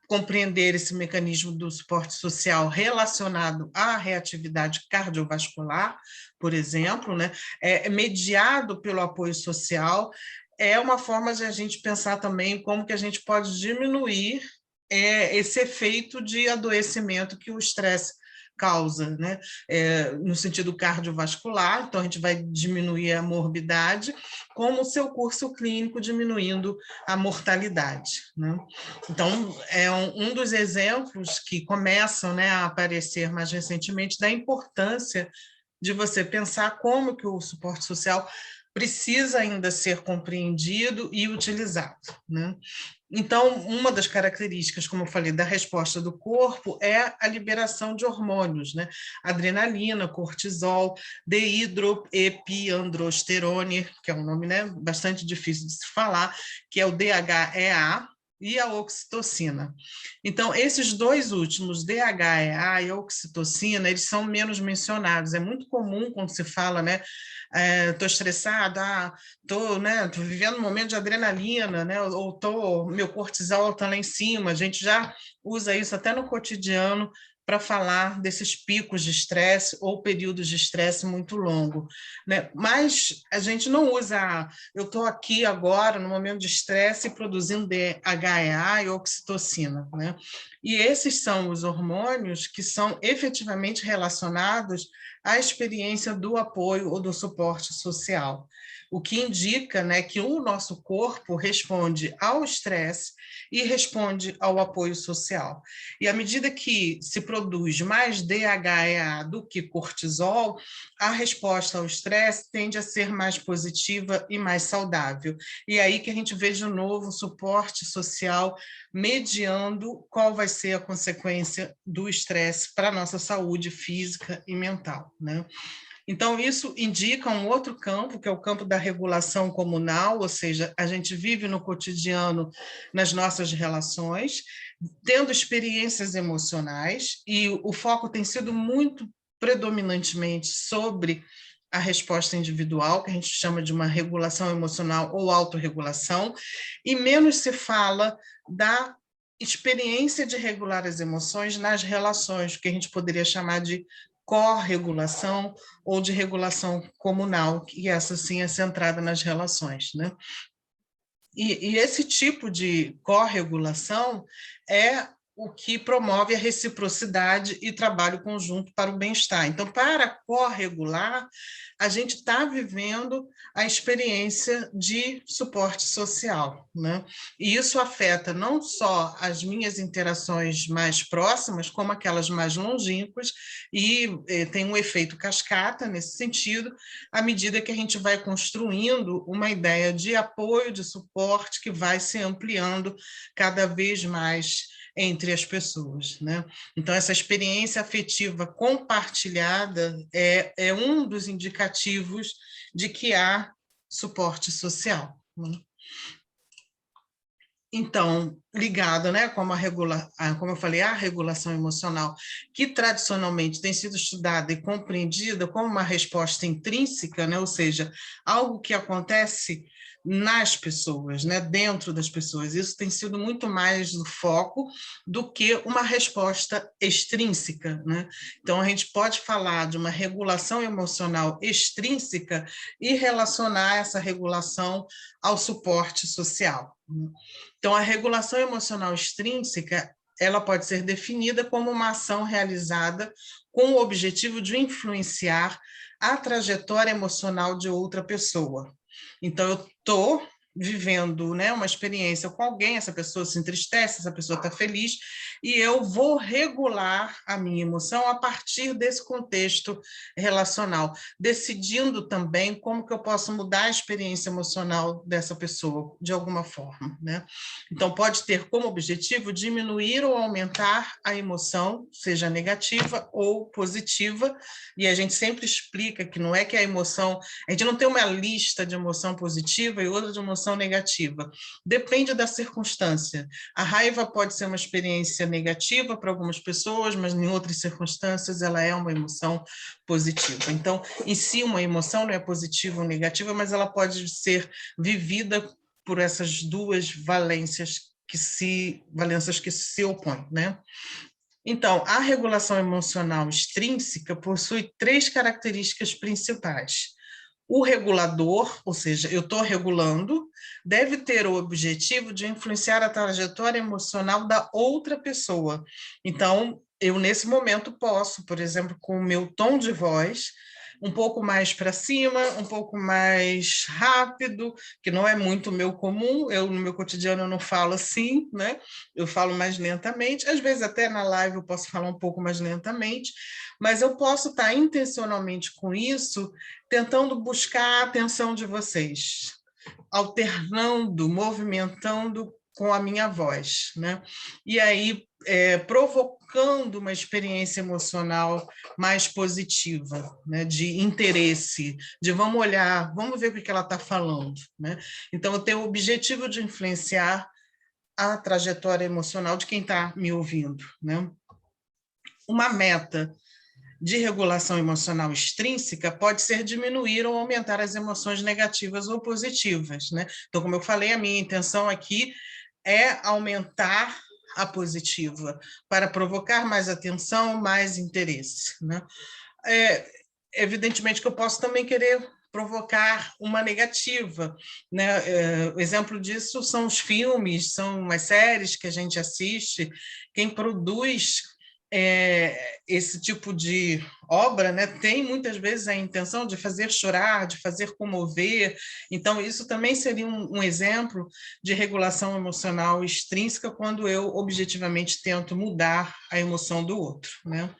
Speaker 2: compreender esse mecanismo do suporte social relacionado à reatividade cardiovascular, por exemplo, né, mediado pelo apoio social, é uma forma de a gente pensar também como que a gente pode diminuir esse efeito de adoecimento que o estresse causa, né? No sentido cardiovascular, então a gente vai diminuir a morbidade, como o seu curso clínico diminuindo a mortalidade, né? Então, é um dos exemplos que começam, né, a aparecer mais recentemente da importância de você pensar como que o suporte social precisa ainda ser compreendido e utilizado, né? Então, uma das características, como eu falei, da resposta do corpo é a liberação de hormônios, né? Adrenalina, cortisol, dehidroepiandrosterone, que é um nome, né, bastante difícil de se falar, que é o DHEA, e a oxitocina. Então, esses dois últimos, DHEA e oxitocina, eles são menos mencionados. É muito comum quando se fala, né, estou estressada, tô vivendo um momento de adrenalina, né, ou meu cortisol está lá em cima. A gente já usa isso até no cotidiano para falar desses picos de estresse ou períodos de estresse muito longo, né? Mas a gente não usa, eu estou aqui agora no momento de estresse produzindo DHEA e oxitocina, né? E esses são os hormônios que são efetivamente relacionados à experiência do apoio ou do suporte social, o que indica, né, que o nosso corpo responde ao estresse e responde ao apoio social. E à medida que se produz mais DHEA do que cortisol, a resposta ao estresse tende a ser mais positiva e mais saudável. E aí que a gente vê de novo o suporte social mediando qual vai ser a consequência do estresse para a nossa saúde física e mental, né? Então, isso indica um outro campo, que é o campo da regulação comunal, ou seja, a gente vive no cotidiano, nas nossas relações, tendo experiências emocionais, e o foco tem sido muito predominantemente sobre a resposta individual, que a gente chama de uma regulação emocional ou autorregulação, e menos se fala da experiência de regular as emoções nas relações, que a gente poderia chamar de corregulação ou de regulação comunal, que essa sim é centrada nas relações, né? E esse tipo de corregulação é o que promove a reciprocidade e trabalho conjunto para o bem-estar. Então, para corregular, a gente está vivendo a experiência de suporte social, né? E isso afeta não só as minhas interações mais próximas, como aquelas mais longínquas, e tem um efeito cascata nesse sentido, à medida que a gente vai construindo uma ideia de apoio, de suporte, que vai se ampliando cada vez mais entre as pessoas, né? Então, essa experiência afetiva compartilhada é um dos indicativos de que há suporte social, né? Então, ligado, né, como eu falei, a regulação emocional, que tradicionalmente tem sido estudada e compreendida como uma resposta intrínseca, né, ou seja, algo que acontece nas pessoas, né, dentro das pessoas. Isso tem sido muito mais o foco do que uma resposta extrínseca, né? Então, a gente pode falar de uma regulação emocional extrínseca e relacionar essa regulação ao suporte social, né? Então, a regulação emocional extrínseca, ela pode ser definida como uma ação realizada com o objetivo de influenciar a trajetória emocional de outra pessoa. Então, eu estou vivendo, né, uma experiência com alguém, essa pessoa se entristece, essa pessoa está feliz, e eu vou regular a minha emoção a partir desse contexto relacional, decidindo também como que eu posso mudar a experiência emocional dessa pessoa, de alguma forma, né? Então, pode ter como objetivo diminuir ou aumentar a emoção, seja negativa ou positiva, e a gente sempre explica que não é que a emoção, a gente não tem uma lista de emoção positiva e outra de emoção negativa, depende da circunstância. A raiva pode ser uma experiência negativa para algumas pessoas, mas em outras circunstâncias ela é uma emoção positiva. Então, em si, uma emoção não é positiva ou negativa, mas ela pode ser vivida por essas duas valências que se opõem, né? Então, a regulação emocional extrínseca possui 3 características principais. O regulador, ou seja, eu estou regulando, deve ter o objetivo de influenciar a trajetória emocional da outra pessoa. Então, eu nesse momento posso, por exemplo, com o meu tom de voz, um pouco mais para cima, um pouco mais rápido, que não é muito meu comum, no meu cotidiano eu não falo assim, né? Eu falo mais lentamente, às vezes até na live eu posso falar um pouco mais lentamente, mas eu posso estar intencionalmente com isso, tentando buscar a atenção de vocês, alternando, movimentando com a minha voz, né? E aí, provocando uma experiência emocional mais positiva, né? De interesse, de vamos olhar, vamos ver o que ela está falando, né? Então, eu tenho o objetivo de influenciar a trajetória emocional de quem está me ouvindo, né? Uma meta de regulação emocional extrínseca pode ser diminuir ou aumentar as emoções negativas ou positivas, né? Então, como eu falei, a minha intenção aqui é aumentar a positiva, para provocar mais atenção, mais interesse, né? Evidentemente que eu posso também querer provocar uma negativa, né? O exemplo disso são os filmes, são as séries que a gente assiste. Quem produz esse tipo de obra, né, tem muitas vezes a intenção de fazer chorar, de fazer comover. Então, isso também seria um exemplo de regulação emocional extrínseca, quando eu objetivamente tento mudar a emoção do outro, né?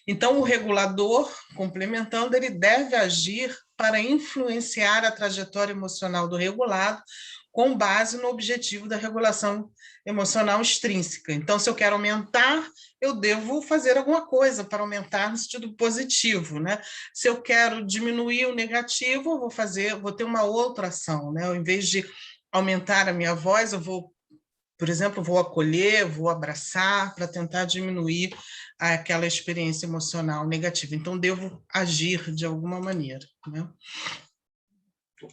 Speaker 2: Então, o regulador, complementando, ele deve agir para influenciar a trajetória emocional do regulado, com base no objetivo da regulação emocional extrínseca. Então, se eu quero aumentar, eu devo fazer alguma coisa para aumentar no sentido positivo, né? Se eu quero diminuir o negativo, vou ter uma outra ação, né? Ao invés de aumentar a minha voz, eu vou, por exemplo, vou acolher, vou abraçar para tentar diminuir aquela experiência emocional negativa. Então, devo agir de alguma maneira, né?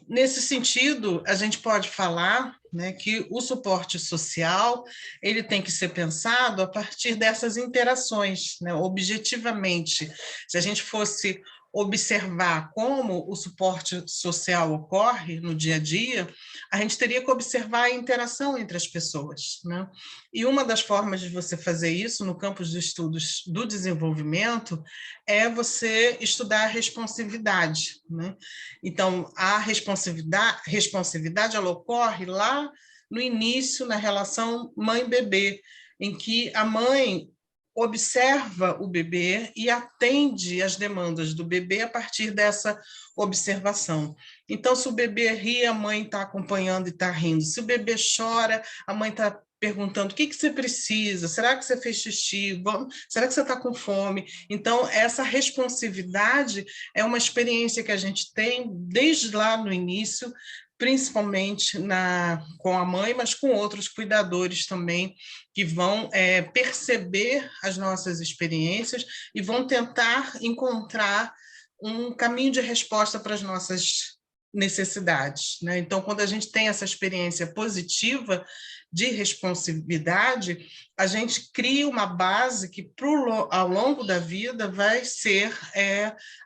Speaker 2: Nesse sentido, a gente pode falar, né, que o suporte social ele tem que ser pensado a partir dessas interações, né? Objetivamente. Se a gente fosse observar como o suporte social ocorre no dia a dia, a gente teria que observar a interação entre as pessoas, né? E uma das formas de você fazer isso no campo dos estudos do desenvolvimento é você estudar a responsividade, né? Então, a responsividade ela ocorre lá no início, na relação mãe-bebê, em que a mãe observa o bebê e atende às demandas do bebê a partir dessa observação. Então, se o bebê ri, a mãe está acompanhando e está rindo. Se o bebê chora, a mãe está perguntando: o que você precisa? Será que você fez xixi? Será que você está com fome? Então, essa responsividade é uma experiência que a gente tem desde lá no início, principalmente com a mãe, mas com outros cuidadores também, que vão perceber as nossas experiências e vão tentar encontrar um caminho de resposta para as nossas necessidades, né? Então, quando a gente tem essa experiência positiva de responsividade, a gente cria uma base que, ao longo da vida, vai ser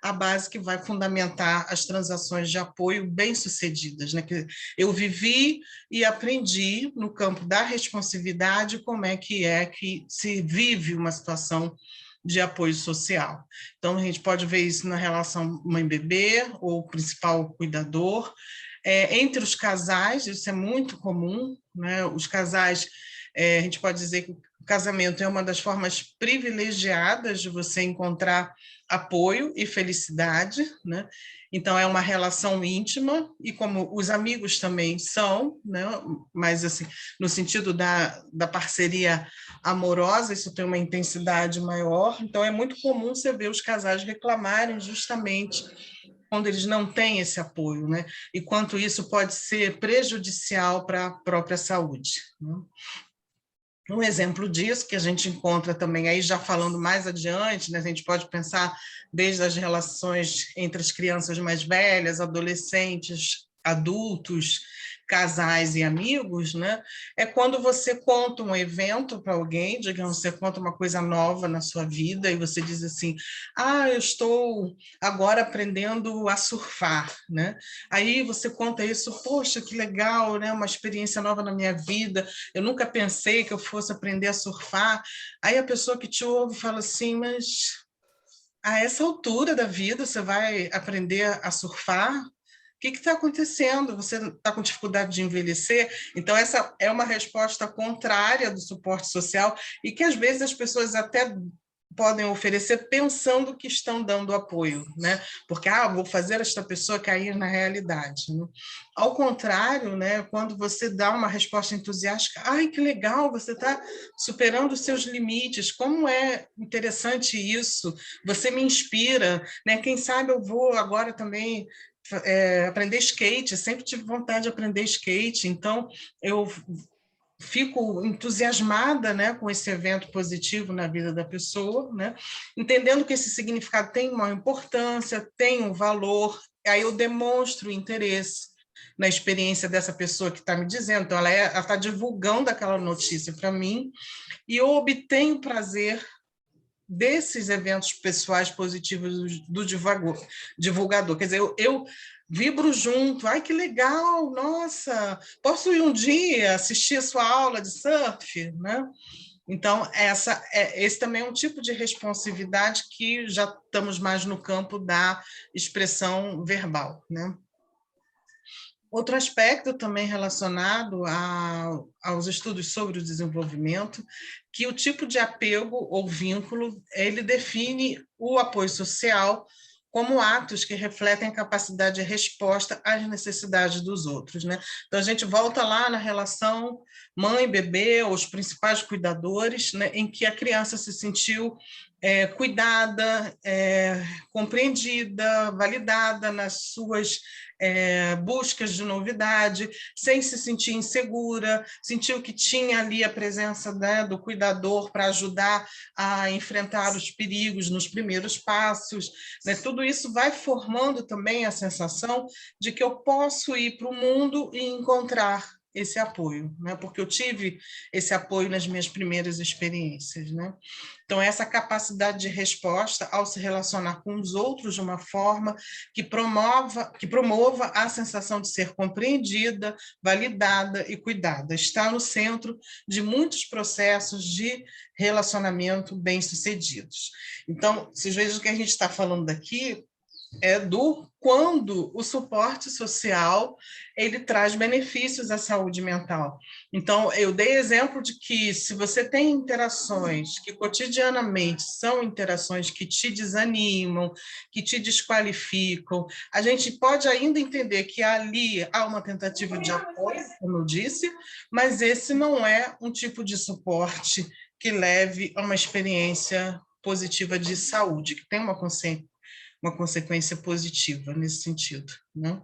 Speaker 2: a base que vai fundamentar as transações de apoio bem-sucedidas, né? Que eu vivi e aprendi no campo da responsividade como é que se vive uma situação de apoio social. Então, a gente pode ver isso na relação mãe-bebê, ou principal cuidador. Entre os casais, isso é muito comum, né? Os casais, a gente pode dizer que o casamento é uma das formas privilegiadas de você encontrar apoio e felicidade, né? Então, é uma relação íntima, e como os amigos também são, né? Mas, assim, no sentido da parceria amorosa, isso tem uma intensidade maior. Então, é muito comum você ver os casais reclamarem justamente quando eles não têm esse apoio, né? E quanto isso pode ser prejudicial para a própria saúde, né? Um exemplo disso que a gente encontra também aí, já falando mais adiante, né, a gente pode pensar desde as relações entre as crianças mais velhas, adolescentes, adultos, casais e amigos, né? É quando você conta um evento para alguém, digamos, você conta uma coisa nova na sua vida e você diz assim: ah, eu estou agora aprendendo a surfar, né? Aí você conta isso: poxa, que legal, né? Uma experiência nova na minha vida, eu nunca pensei que eu fosse aprender a surfar. Aí a pessoa que te ouve fala assim: mas a essa altura da vida você vai aprender a surfar? O que está acontecendo? Você está com dificuldade de envelhecer? Então, essa é uma resposta contrária do suporte social e que, às vezes, as pessoas até podem oferecer pensando que estão dando apoio, né? Porque, vou fazer esta pessoa cair na realidade, né? Ao contrário, né? Quando você dá uma resposta entusiástica: ai, que legal, você está superando os seus limites, como é interessante isso, você me inspira, né? Quem sabe eu vou agora também aprender skate, sempre tive vontade de aprender skate, então eu fico entusiasmada, né, com esse evento positivo na vida da pessoa, né, entendendo que esse significado tem uma importância, tem um valor, aí eu demonstro interesse na experiência dessa pessoa que está me dizendo, então ela está divulgando aquela notícia para mim, e eu obtenho prazer desses eventos pessoais positivos do divulgador. Quer dizer, eu vibro junto. Ai, que legal! Nossa, posso ir um dia assistir a sua aula de surf, né? Então, esse também é um tipo de responsividade que já estamos mais no campo da expressão verbal, né? Outro aspecto também relacionado aos estudos sobre o desenvolvimento, que o tipo de apego ou vínculo, ele define o apoio social como atos que refletem a capacidade de resposta às necessidades dos outros, né? Então, a gente volta lá na relação mãe-bebê, os principais cuidadores, né, em que a criança se sentiu cuidada, compreendida, validada nas suas buscas de novidade, sem se sentir insegura, sentiu que tinha ali a presença, né, do cuidador para ajudar a enfrentar os perigos nos primeiros passos, né? Tudo isso vai formando também a sensação de que eu posso ir para o mundo e encontrar esse apoio, né? Porque eu tive esse apoio nas minhas primeiras experiências, né? Então, essa capacidade de resposta ao se relacionar com os outros de uma forma que promova a sensação de ser compreendida, validada e cuidada, está no centro de muitos processos de relacionamento bem-sucedidos. Então, vocês vejam que a gente está falando daqui do quando o suporte social ele traz benefícios à saúde mental. Então, eu dei exemplo de que se você tem interações que cotidianamente são interações que te desanimam, que te desqualificam, a gente pode ainda entender que ali há uma tentativa de apoio, como eu disse, mas esse não é um tipo de suporte que leve a uma experiência positiva de saúde, que tem uma consequência positiva nesse sentido, né?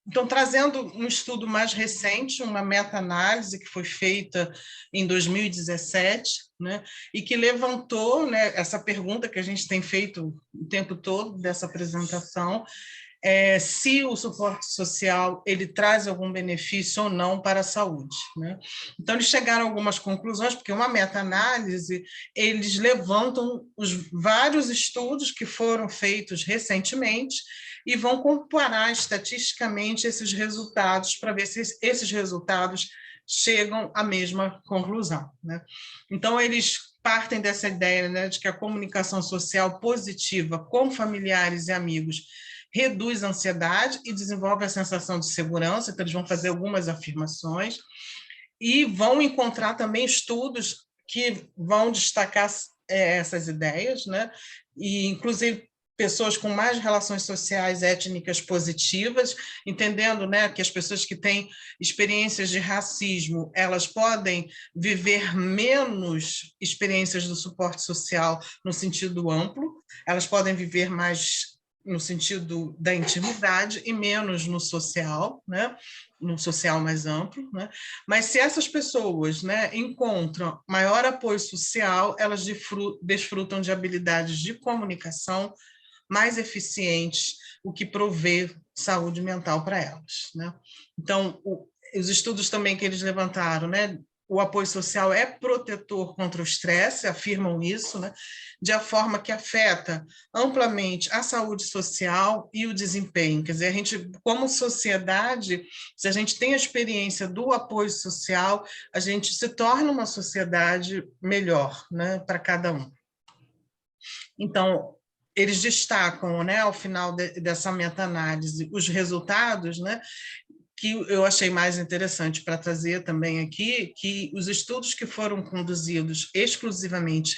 Speaker 2: Então, trazendo um estudo mais recente, uma meta-análise que foi feita em 2017, né, e que levantou, né, essa pergunta que a gente tem feito o tempo todo dessa apresentação, se o suporte social ele traz algum benefício ou não para a saúde, né? Então, eles chegaram a algumas conclusões, porque uma meta-análise, eles levantam os vários estudos que foram feitos recentemente e vão comparar estatisticamente esses resultados para ver se esses resultados chegam à mesma conclusão, né? Então, eles partem dessa ideia, né, de que a comunicação social positiva com familiares e amigos reduz a ansiedade e desenvolve a sensação de segurança. Então, eles vão fazer algumas afirmações e vão encontrar também estudos que vão destacar essas ideias, né? E, inclusive, pessoas com mais relações sociais étnicas positivas, entendendo, né, que as pessoas que têm experiências de racismo, elas podem viver menos experiências do suporte social no sentido amplo, elas podem viver mais no sentido da intimidade e menos no social, né? No social mais amplo, né? Mas se essas pessoas, né, encontram maior apoio social, elas desfrutam de habilidades de comunicação mais eficientes, o que provê saúde mental para elas, né? Então, os estudos também que eles levantaram, né, o apoio social é protetor contra o estresse, afirmam isso, né, de a forma que afeta amplamente a saúde social e o desempenho. Quer dizer, a gente, como sociedade, se a gente tem a experiência do apoio social, a gente se torna uma sociedade melhor, né, para cada um. Então, eles destacam, né, ao final dessa meta-análise, os resultados, né, que eu achei mais interessante para trazer também aqui, que os estudos que foram conduzidos exclusivamente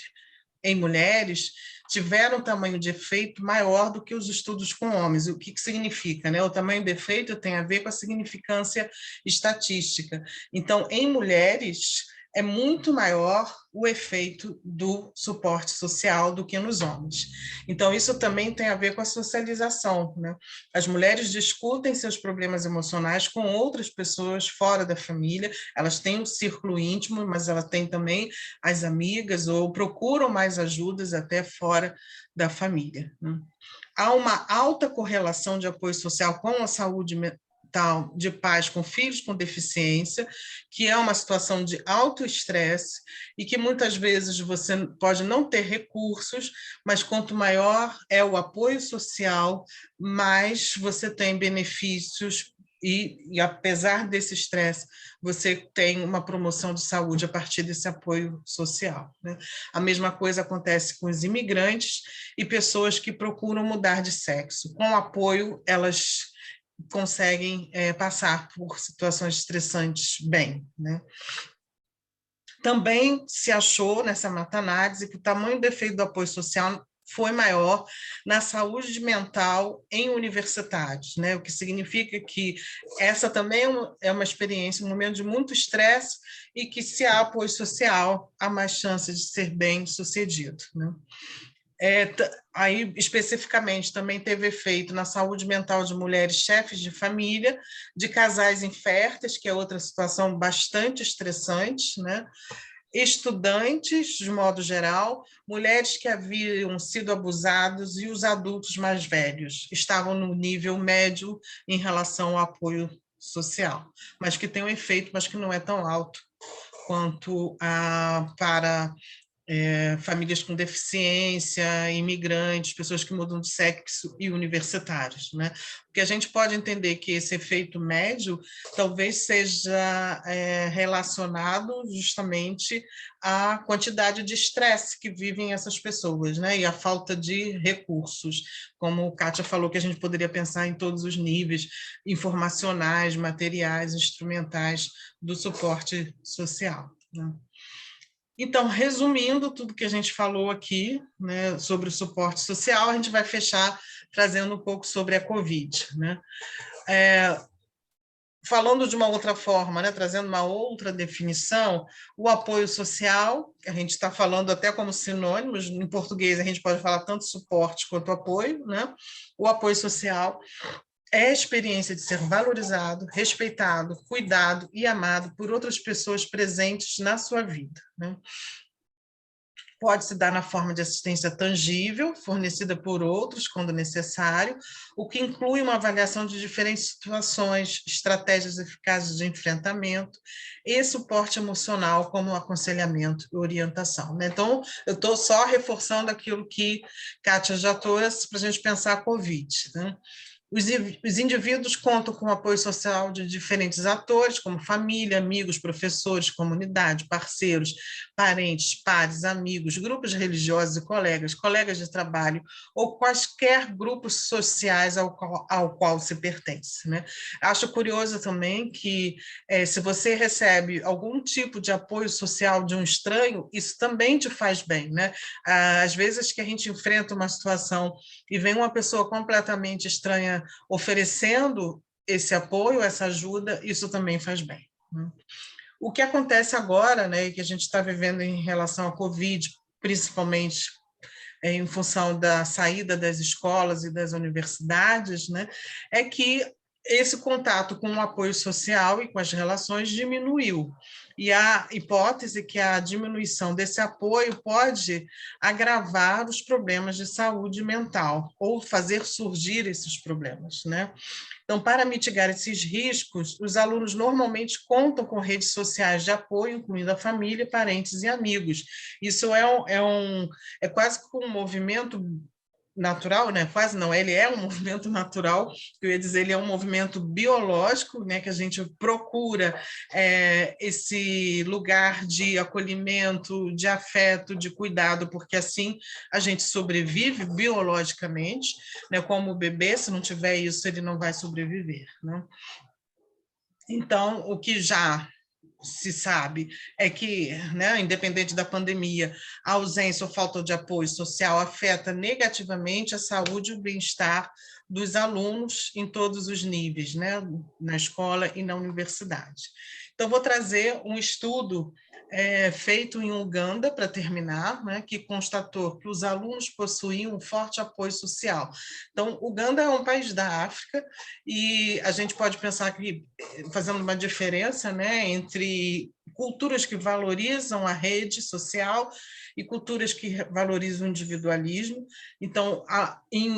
Speaker 2: em mulheres tiveram um tamanho de efeito maior do que os estudos com homens. O que significa, né? O tamanho de efeito tem a ver com a significância estatística. Então, em mulheres, é muito maior o efeito do suporte social do que nos homens. Então, isso também tem a ver com a socialização, né? As mulheres discutem seus problemas emocionais com outras pessoas fora da família, elas têm um círculo íntimo, mas elas têm também as amigas ou procuram mais ajudas até fora da família, né? Há uma alta correlação de apoio social com a saúde mental mental de pais com filhos com deficiência, que é uma situação de alto estresse e que muitas vezes você pode não ter recursos, mas quanto maior é o apoio social, mais você tem benefícios e apesar desse estresse, você tem uma promoção de saúde a partir desse apoio social, né? A mesma coisa acontece com os imigrantes e pessoas que procuram mudar de sexo. Com apoio, elas conseguem passar por situações estressantes bem, né? Também se achou nessa meta-análise que o tamanho do efeito do apoio social foi maior na saúde mental em universitários, né? O que significa que essa também é uma experiência, um momento de muito estresse e que se há apoio social, há mais chance de ser bem-sucedido, né? Aí, especificamente, também teve efeito na saúde mental de mulheres chefes de família, de casais inférteis, que é outra situação bastante estressante, né? Estudantes, de modo geral, mulheres que haviam sido abusados e os adultos mais velhos estavam no nível médio em relação ao apoio social, mas que tem um efeito, mas que não é tão alto quanto para famílias com deficiência, imigrantes, pessoas que mudam de sexo e universitários, né? Porque a gente pode entender que esse efeito médio talvez seja relacionado justamente à quantidade de estresse que vivem essas pessoas, né? E a falta de recursos, como a Kátia falou, que a gente poderia pensar em todos os níveis informacionais, materiais, instrumentais do suporte social, né? Então, resumindo tudo que a gente falou aqui, né, sobre o suporte social, a gente vai fechar trazendo um pouco sobre a Covid, né? Falando de uma outra forma, né, trazendo uma outra definição, o apoio social, que a gente está falando até como sinônimos, em português a gente pode falar tanto suporte quanto apoio, né? O apoio social é a experiência de ser valorizado, respeitado, cuidado e amado por outras pessoas presentes na sua vida, né? Pode se dar na forma de assistência tangível, fornecida por outros, quando necessário, o que inclui uma avaliação de diferentes situações, estratégias eficazes de enfrentamento e suporte emocional, como aconselhamento e orientação, né? Então, eu estou só reforçando aquilo que Kátia já trouxe para a gente pensar a Covid, né? Os indivíduos contam com o apoio social de diferentes atores, como família, amigos, professores, comunidade, parceiros, parentes, pares, amigos, grupos religiosos e colegas de trabalho, ou quaisquer grupos sociais ao qual se pertence, né? Acho curioso também que, se você recebe algum tipo de apoio social de um estranho, isso também te faz bem, né? Às vezes que a gente enfrenta uma situação e vem uma pessoa completamente estranha oferecendo esse apoio, essa ajuda, isso também faz bem, né? O que acontece agora, né, que a gente está vivendo em relação à Covid, principalmente em função da saída das escolas e das universidades, né, é que esse contato com o apoio social e com as relações diminuiu. E a hipótese que a diminuição desse apoio pode agravar os problemas de saúde mental ou fazer surgir esses problemas, né? Então, para mitigar esses riscos, os alunos normalmente contam com redes sociais de apoio, incluindo a família, parentes e amigos. Isso é quase que um movimento natural, né? Quase não, ele é um movimento natural, eu ia dizer, ele é um movimento biológico, né? Que a gente procura esse lugar de acolhimento, de afeto, de cuidado, porque assim a gente sobrevive biologicamente, né? Como o bebê, se não tiver isso, ele não vai sobreviver, né? Então, o que já se sabe é que, né, independente da pandemia, a ausência ou falta de apoio social afeta negativamente a saúde e o bem-estar dos alunos em todos os níveis, né, na escola e na universidade. Então, vou trazer um estudo feito em Uganda, para terminar, né, que constatou que os alunos possuíam um forte apoio social. Então, Uganda é um país da África e a gente pode pensar que, fazendo uma diferença, né, entre culturas que valorizam a rede social e culturas que valorizam o individualismo. Então, em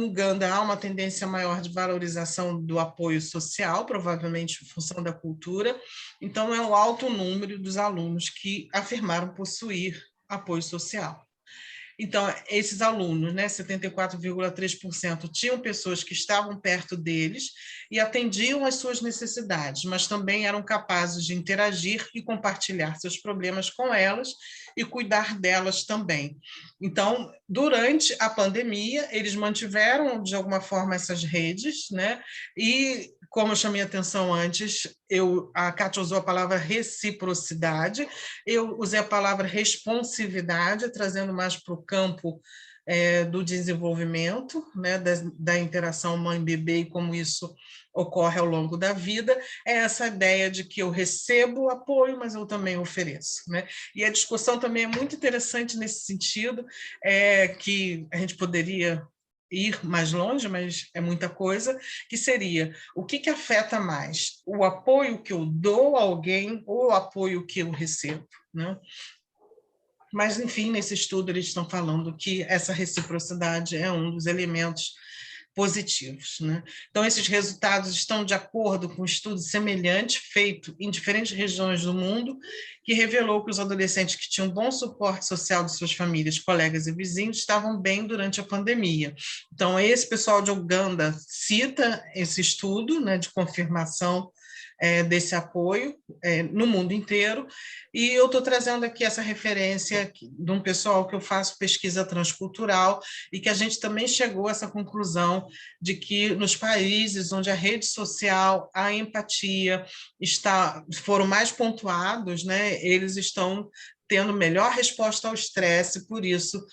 Speaker 2: Uganda há uma tendência maior de valorização do apoio social, provavelmente em função da cultura. Então, é um alto número dos alunos que afirmaram possuir apoio social. Então, esses alunos, né, 74,3%, tinham pessoas que estavam perto deles e atendiam às suas necessidades, mas também eram capazes de interagir e compartilhar seus problemas com elas e cuidar delas também. Então, durante a pandemia, eles mantiveram, de alguma forma, essas redes, né, e como eu chamei a atenção antes, a Kátia usou a palavra reciprocidade, eu usei a palavra responsividade, trazendo mais para o campo do desenvolvimento, né, da interação mãe-bebê e como isso ocorre ao longo da vida, é essa ideia de que eu recebo apoio, mas eu também ofereço, né? E a discussão também é muito interessante nesse sentido, que a gente poderia ir mais longe, mas é muita coisa, que seria o que afeta mais? O apoio que eu dou a alguém ou o apoio que eu recebo, né? Mas, enfim, nesse estudo eles estão falando que essa reciprocidade é um dos elementos positivos, né? Então, esses resultados estão de acordo com um estudo semelhante feito em diferentes regiões do mundo, que revelou que os adolescentes que tinham bom suporte social de suas famílias, colegas e vizinhos estavam bem durante a pandemia. Então, esse pessoal de Uganda cita esse estudo, né, de confirmação desse apoio no mundo inteiro, e eu estou trazendo aqui essa referência de um pessoal que eu faço pesquisa transcultural e que a gente também chegou a essa conclusão de que nos países onde a rede social, a empatia foram mais pontuados, né, eles estão tendo melhor resposta ao estresse, por isso,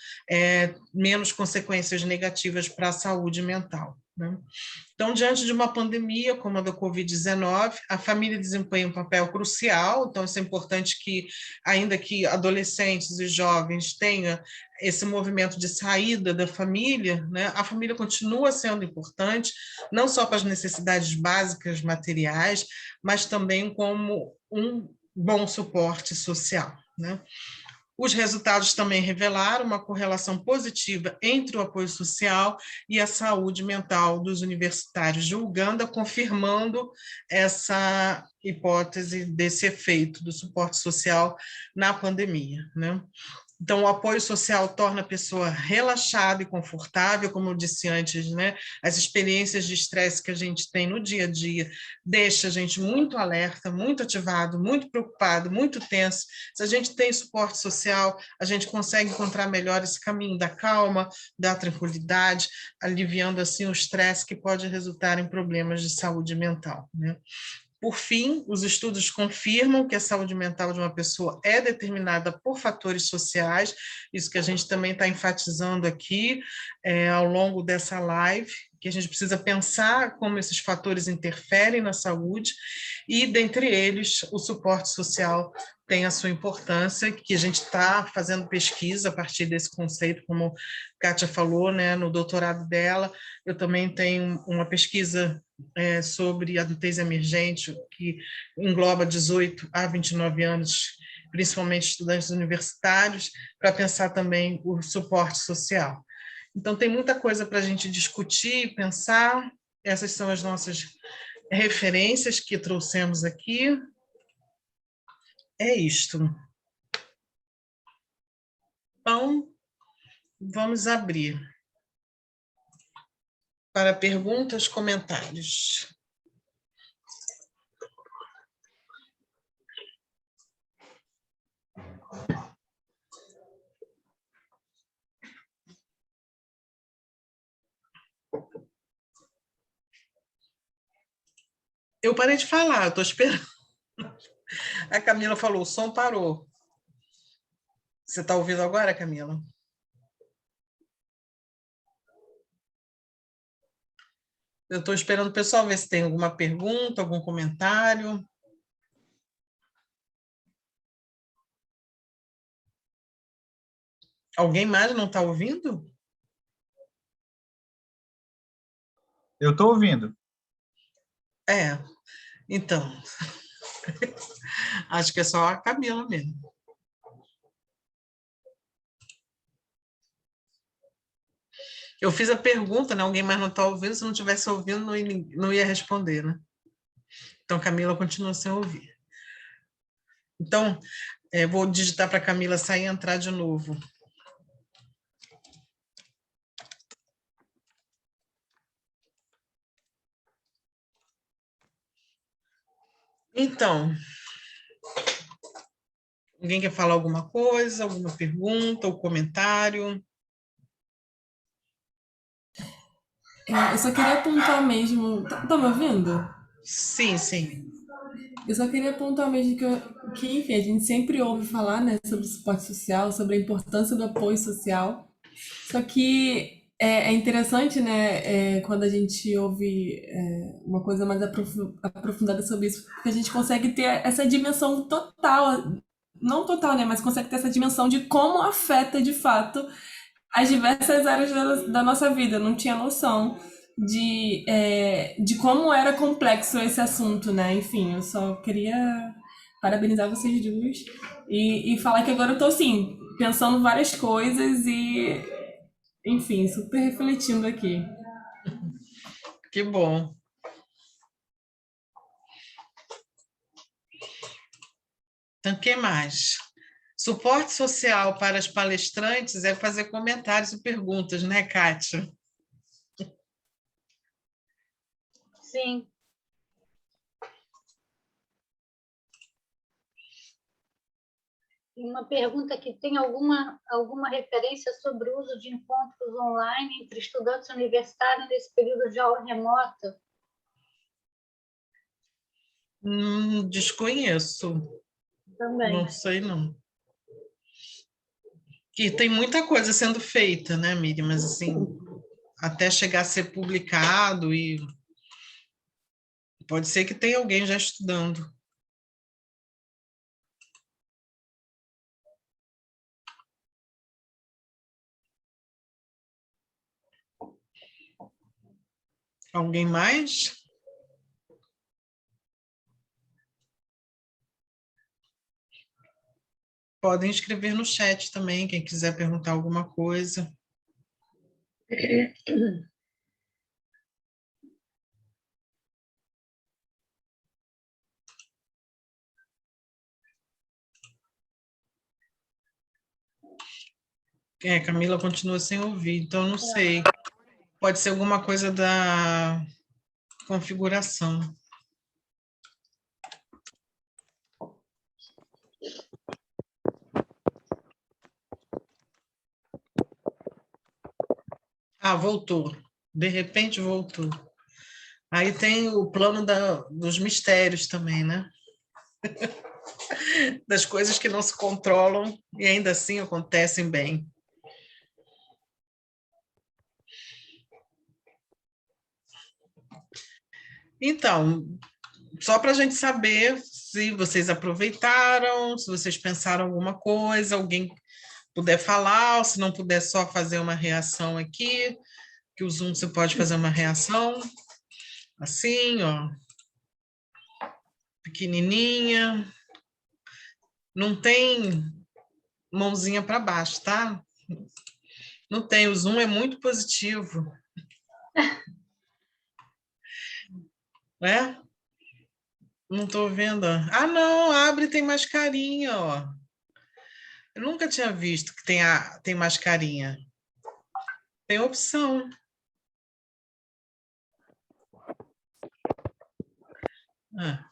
Speaker 2: menos consequências negativas para a saúde mental, né? Então, diante de uma pandemia como a da Covid-19, a família desempenha um papel crucial, então isso é importante que, ainda que adolescentes e jovens tenham esse movimento de saída da família, né, a família continua sendo importante, não só para as necessidades básicas materiais, mas também como um bom suporte social, né? Os resultados também revelaram uma correlação positiva entre o apoio social e a saúde mental dos universitários de Uganda, confirmando essa hipótese desse efeito do suporte social na pandemia, né? Então, o apoio social torna a pessoa relaxada e confortável, como eu disse antes, né? As experiências de estresse que a gente tem no dia a dia deixa a gente muito alerta, muito ativado, muito preocupado, muito tenso. Se a gente tem suporte social, a gente consegue encontrar melhor esse caminho da calma, da tranquilidade, aliviando assim o estresse que pode resultar em problemas de saúde mental, né? Por fim, os estudos confirmam que a saúde mental de uma pessoa é determinada por fatores sociais, isso que a gente também está enfatizando aqui ao longo dessa live, que a gente precisa pensar como esses fatores interferem na saúde, e dentre eles o suporte social tem a sua importância, que a gente está fazendo pesquisa a partir desse conceito, como a Kátia falou, né, no doutorado dela. Eu também tenho uma pesquisa sobre a nudez emergente, que engloba 18 a 29 anos, principalmente estudantes universitários, para pensar também o suporte social. Então, tem muita coisa para a gente discutir, pensar. Essas são as nossas referências que trouxemos aqui. É isto. Então, vamos abrir para perguntas, comentários. Eu parei de falar, estou esperando. A Camila falou, o som parou. Você está ouvindo agora, Camila? Eu estou esperando o pessoal ver se tem alguma pergunta, algum comentário. Alguém mais não está ouvindo?
Speaker 4: Eu estou ouvindo.
Speaker 2: É, então, acho que é só a Camila mesmo. Eu fiz a pergunta, né? Alguém mais não está ouvindo? Se não estivesse ouvindo, não ia responder, né? Então, Camila continua sem ouvir. Então, vou digitar para a Camila sair e entrar de novo. Então, alguém quer falar alguma coisa, alguma pergunta ou comentário?
Speaker 1: Eu só queria apontar mesmo. Tá me ouvindo?
Speaker 2: Sim, sim.
Speaker 1: Eu só queria apontar mesmo que, enfim, a gente sempre ouve falar, né, sobre o suporte social, sobre a importância do apoio social. Só que é interessante, né, quando a gente ouve uma coisa mais aprofundada sobre isso, porque a gente consegue ter essa dimensão total, não total, né, mas consegue ter essa dimensão de como afeta de fato as diversas áreas da nossa vida. Eu não tinha noção de como era complexo esse assunto, né? Enfim, eu só queria parabenizar vocês duas e falar que agora eu tô assim, pensando várias coisas e, enfim, super refletindo aqui.
Speaker 2: Que bom. Então, o que mais? Suporte social para as palestrantes é fazer comentários e perguntas, né, Kátia?
Speaker 3: Sim. E uma pergunta que tem alguma referência sobre o uso de encontros online entre estudantes universitários nesse período de aula remota?
Speaker 2: Desconheço.
Speaker 3: Também.
Speaker 2: Não sei, não. E tem muita coisa sendo feita, né, Miriam? Mas, assim, até chegar a ser publicado e pode ser que tenha alguém já estudando. Alguém mais? Podem escrever no chat também, quem quiser perguntar alguma coisa. Camila continua sem ouvir, então não sei. Pode ser alguma coisa da configuração. Ah, voltou. De repente voltou. Aí tem o plano dos mistérios também, né? Das coisas que não se controlam e ainda assim acontecem bem. Então, só para a gente saber se vocês aproveitaram, se vocês pensaram alguma coisa, alguém puder falar, ou se não puder só fazer uma reação aqui, que o Zoom você pode fazer uma reação, assim, ó, pequenininha. Não tem mãozinha para baixo, tá? Não tem, o Zoom é muito positivo. Né? Não estou vendo. Ah, não, abre e tem mascarinha, ó. Eu nunca tinha visto que tem mascarinha. Tem opção. Ah,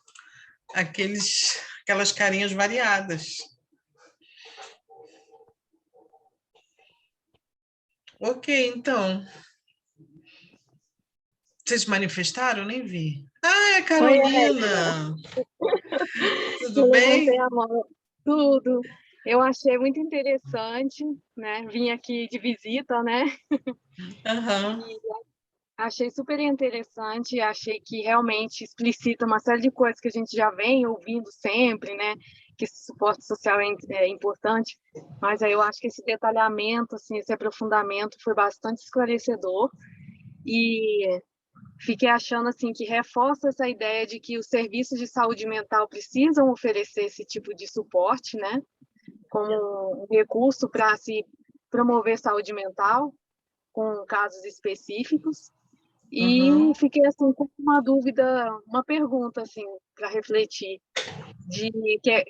Speaker 2: aquelas carinhas variadas. Ok, então. Vocês manifestaram? Eu nem vi. Ah, é a
Speaker 5: Oi, Érica.
Speaker 2: Carolina. Tudo
Speaker 5: Eu levantei
Speaker 2: bem?
Speaker 5: a mão. Tudo. Eu achei muito interessante, né? Vim aqui de visita, né?
Speaker 2: Aham.
Speaker 5: Achei super interessante, achei que realmente explicita uma série de coisas que a gente já vem ouvindo sempre, né? Que esse suporte social é importante, mas aí eu acho que esse detalhamento, assim, esse aprofundamento foi bastante esclarecedor e fiquei achando assim que reforça essa ideia de que os serviços de saúde mental precisam oferecer esse tipo de suporte, né? Como um recurso para se promover saúde mental com casos específicos. E
Speaker 2: Uhum.
Speaker 5: fiquei assim com uma dúvida, uma pergunta assim para refletir, de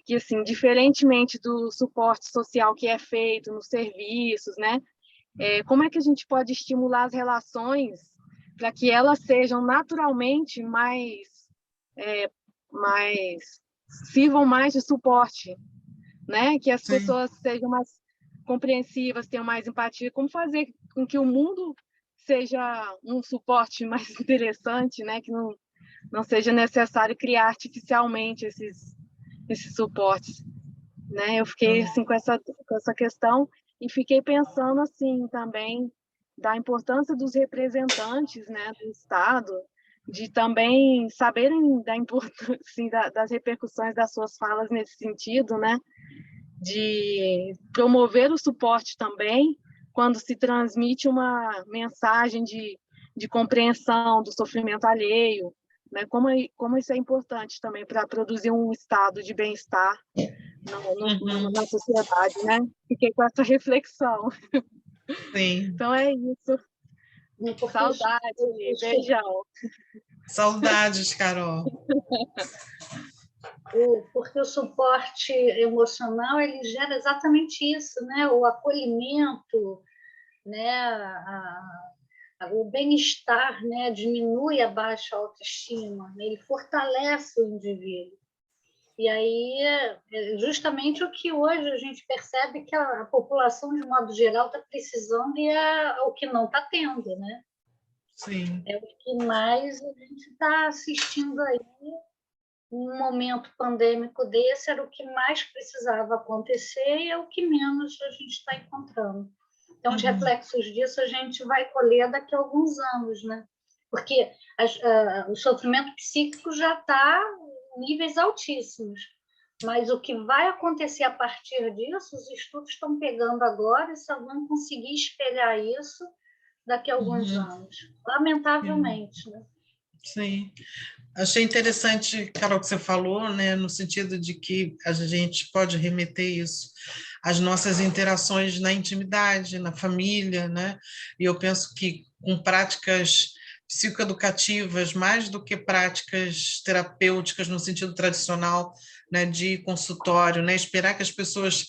Speaker 5: que assim, diferentemente do suporte social que é feito nos serviços, né? Como é que a gente pode estimular as relações para que elas sejam naturalmente mais sirvam mais de suporte, né? Que as
Speaker 2: Sim.
Speaker 5: pessoas sejam mais compreensivas, tenham mais empatia, como fazer com que o mundo seja um suporte mais interessante, né? Que não seja necessário criar artificialmente esses suportes, né? Eu fiquei assim com essa questão e fiquei pensando assim também da importância dos representantes, né, do Estado, de também saberem da importância, assim, das repercussões das suas falas nesse sentido, né, de promover o suporte também quando se transmite uma mensagem de compreensão do sofrimento alheio, né, como isso é importante também para produzir um estado de bem-estar
Speaker 2: Uhum.
Speaker 5: na sociedade, né? Fiquei com essa reflexão.
Speaker 2: Sim.
Speaker 5: Então é isso.
Speaker 3: Né, porque
Speaker 5: Saudade, beijão.
Speaker 2: Saudades, Carol.
Speaker 3: porque o suporte emocional ele gera exatamente isso, né? O acolhimento, né? O bem-estar, né? Diminui a baixa autoestima, né? Ele fortalece o indivíduo. E aí, justamente o que hoje a gente percebe que a população, de modo geral, está precisando e é o que não está tendo, né?
Speaker 2: Sim.
Speaker 3: É o que mais a gente está assistindo aí. Um momento pandêmico desse era o que mais precisava acontecer e é o que menos a gente está encontrando. Então, os reflexos disso a gente vai colher daqui a alguns anos, né? Porque o sofrimento psíquico já está em níveis altíssimos, mas o que vai acontecer a partir disso, os estudos estão pegando agora e só vão conseguir espelhar isso daqui a alguns anos,
Speaker 2: Sim.
Speaker 3: lamentavelmente, né?
Speaker 2: Sim. Achei interessante, Carol, que você falou, né, no sentido de que a gente pode remeter isso às nossas interações na intimidade, na família, né? E eu penso que com práticas psicoeducativas, mais do que práticas terapêuticas no sentido tradicional, né, de consultório, né, esperar que as pessoas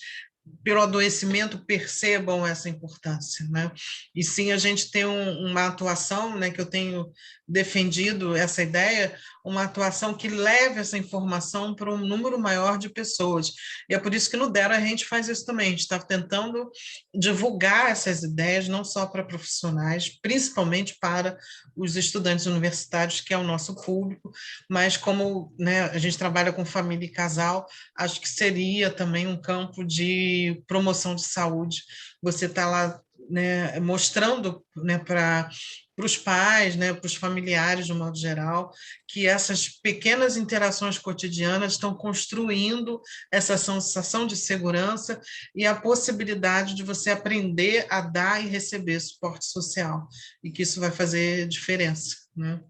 Speaker 2: pelo adoecimento percebam essa importância, né? E sim a gente tem uma atuação, né, que eu tenho defendido essa ideia, uma atuação que leve essa informação para um número maior de pessoas. E é por isso que no Dera a gente faz isso também, a gente está tentando divulgar essas ideias não só para profissionais, principalmente para os estudantes universitários, que é o nosso público, mas como, né, a gente trabalha com família e casal, acho que seria também um campo de promoção de saúde. Você está lá, né, mostrando, né, para os pais, né, para os familiares, de um modo geral, que essas pequenas interações cotidianas estão construindo essa sensação de segurança e a possibilidade de você aprender a dar e receber suporte social, e que isso vai fazer diferença, né?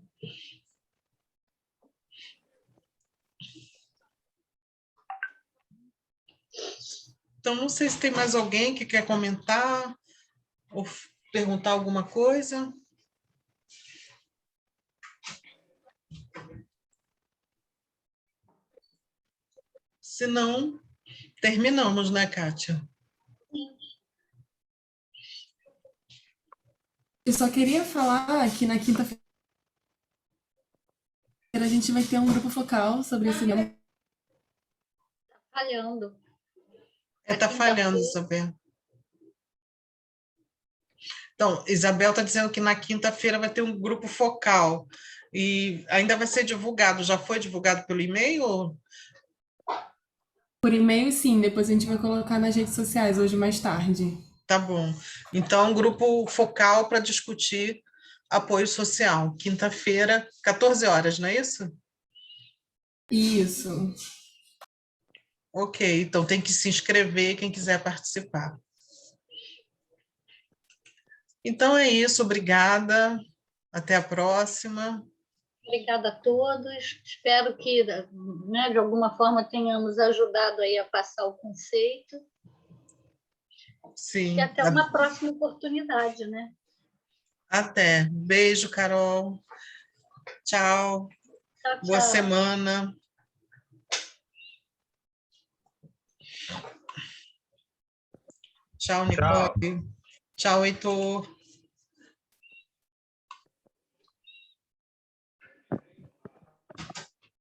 Speaker 2: Então, não sei se tem mais alguém que quer comentar ou perguntar alguma coisa. Se não, terminamos, né, Kátia?
Speaker 1: Eu só queria falar que na quinta-feira a gente vai ter um grupo focal sobre esse tema.
Speaker 3: Falhando.
Speaker 2: Está falhando, Isabel. Então, Isabel está dizendo que na quinta-feira vai ter um grupo focal e ainda vai ser divulgado. Já foi divulgado pelo e-mail?
Speaker 1: Por e-mail, sim, depois a gente vai colocar nas redes sociais hoje mais tarde.
Speaker 2: Tá bom. Então, um grupo focal para discutir Apoio Social, quinta-feira, 14 horas, não é isso?
Speaker 1: Isso.
Speaker 2: Ok, então tem que se inscrever quem quiser participar. Então é isso, obrigada. Até a próxima.
Speaker 3: Obrigada a todos. Espero que, né, de alguma forma, tenhamos ajudado aí a passar o conceito.
Speaker 2: Sim.
Speaker 3: E até uma próxima oportunidade, né?
Speaker 2: Até. Beijo, Carol. Tchau.
Speaker 3: Tchau,
Speaker 2: Boa
Speaker 3: tchau.
Speaker 2: semana. Tchau, Nicole. Tchau, Heitor.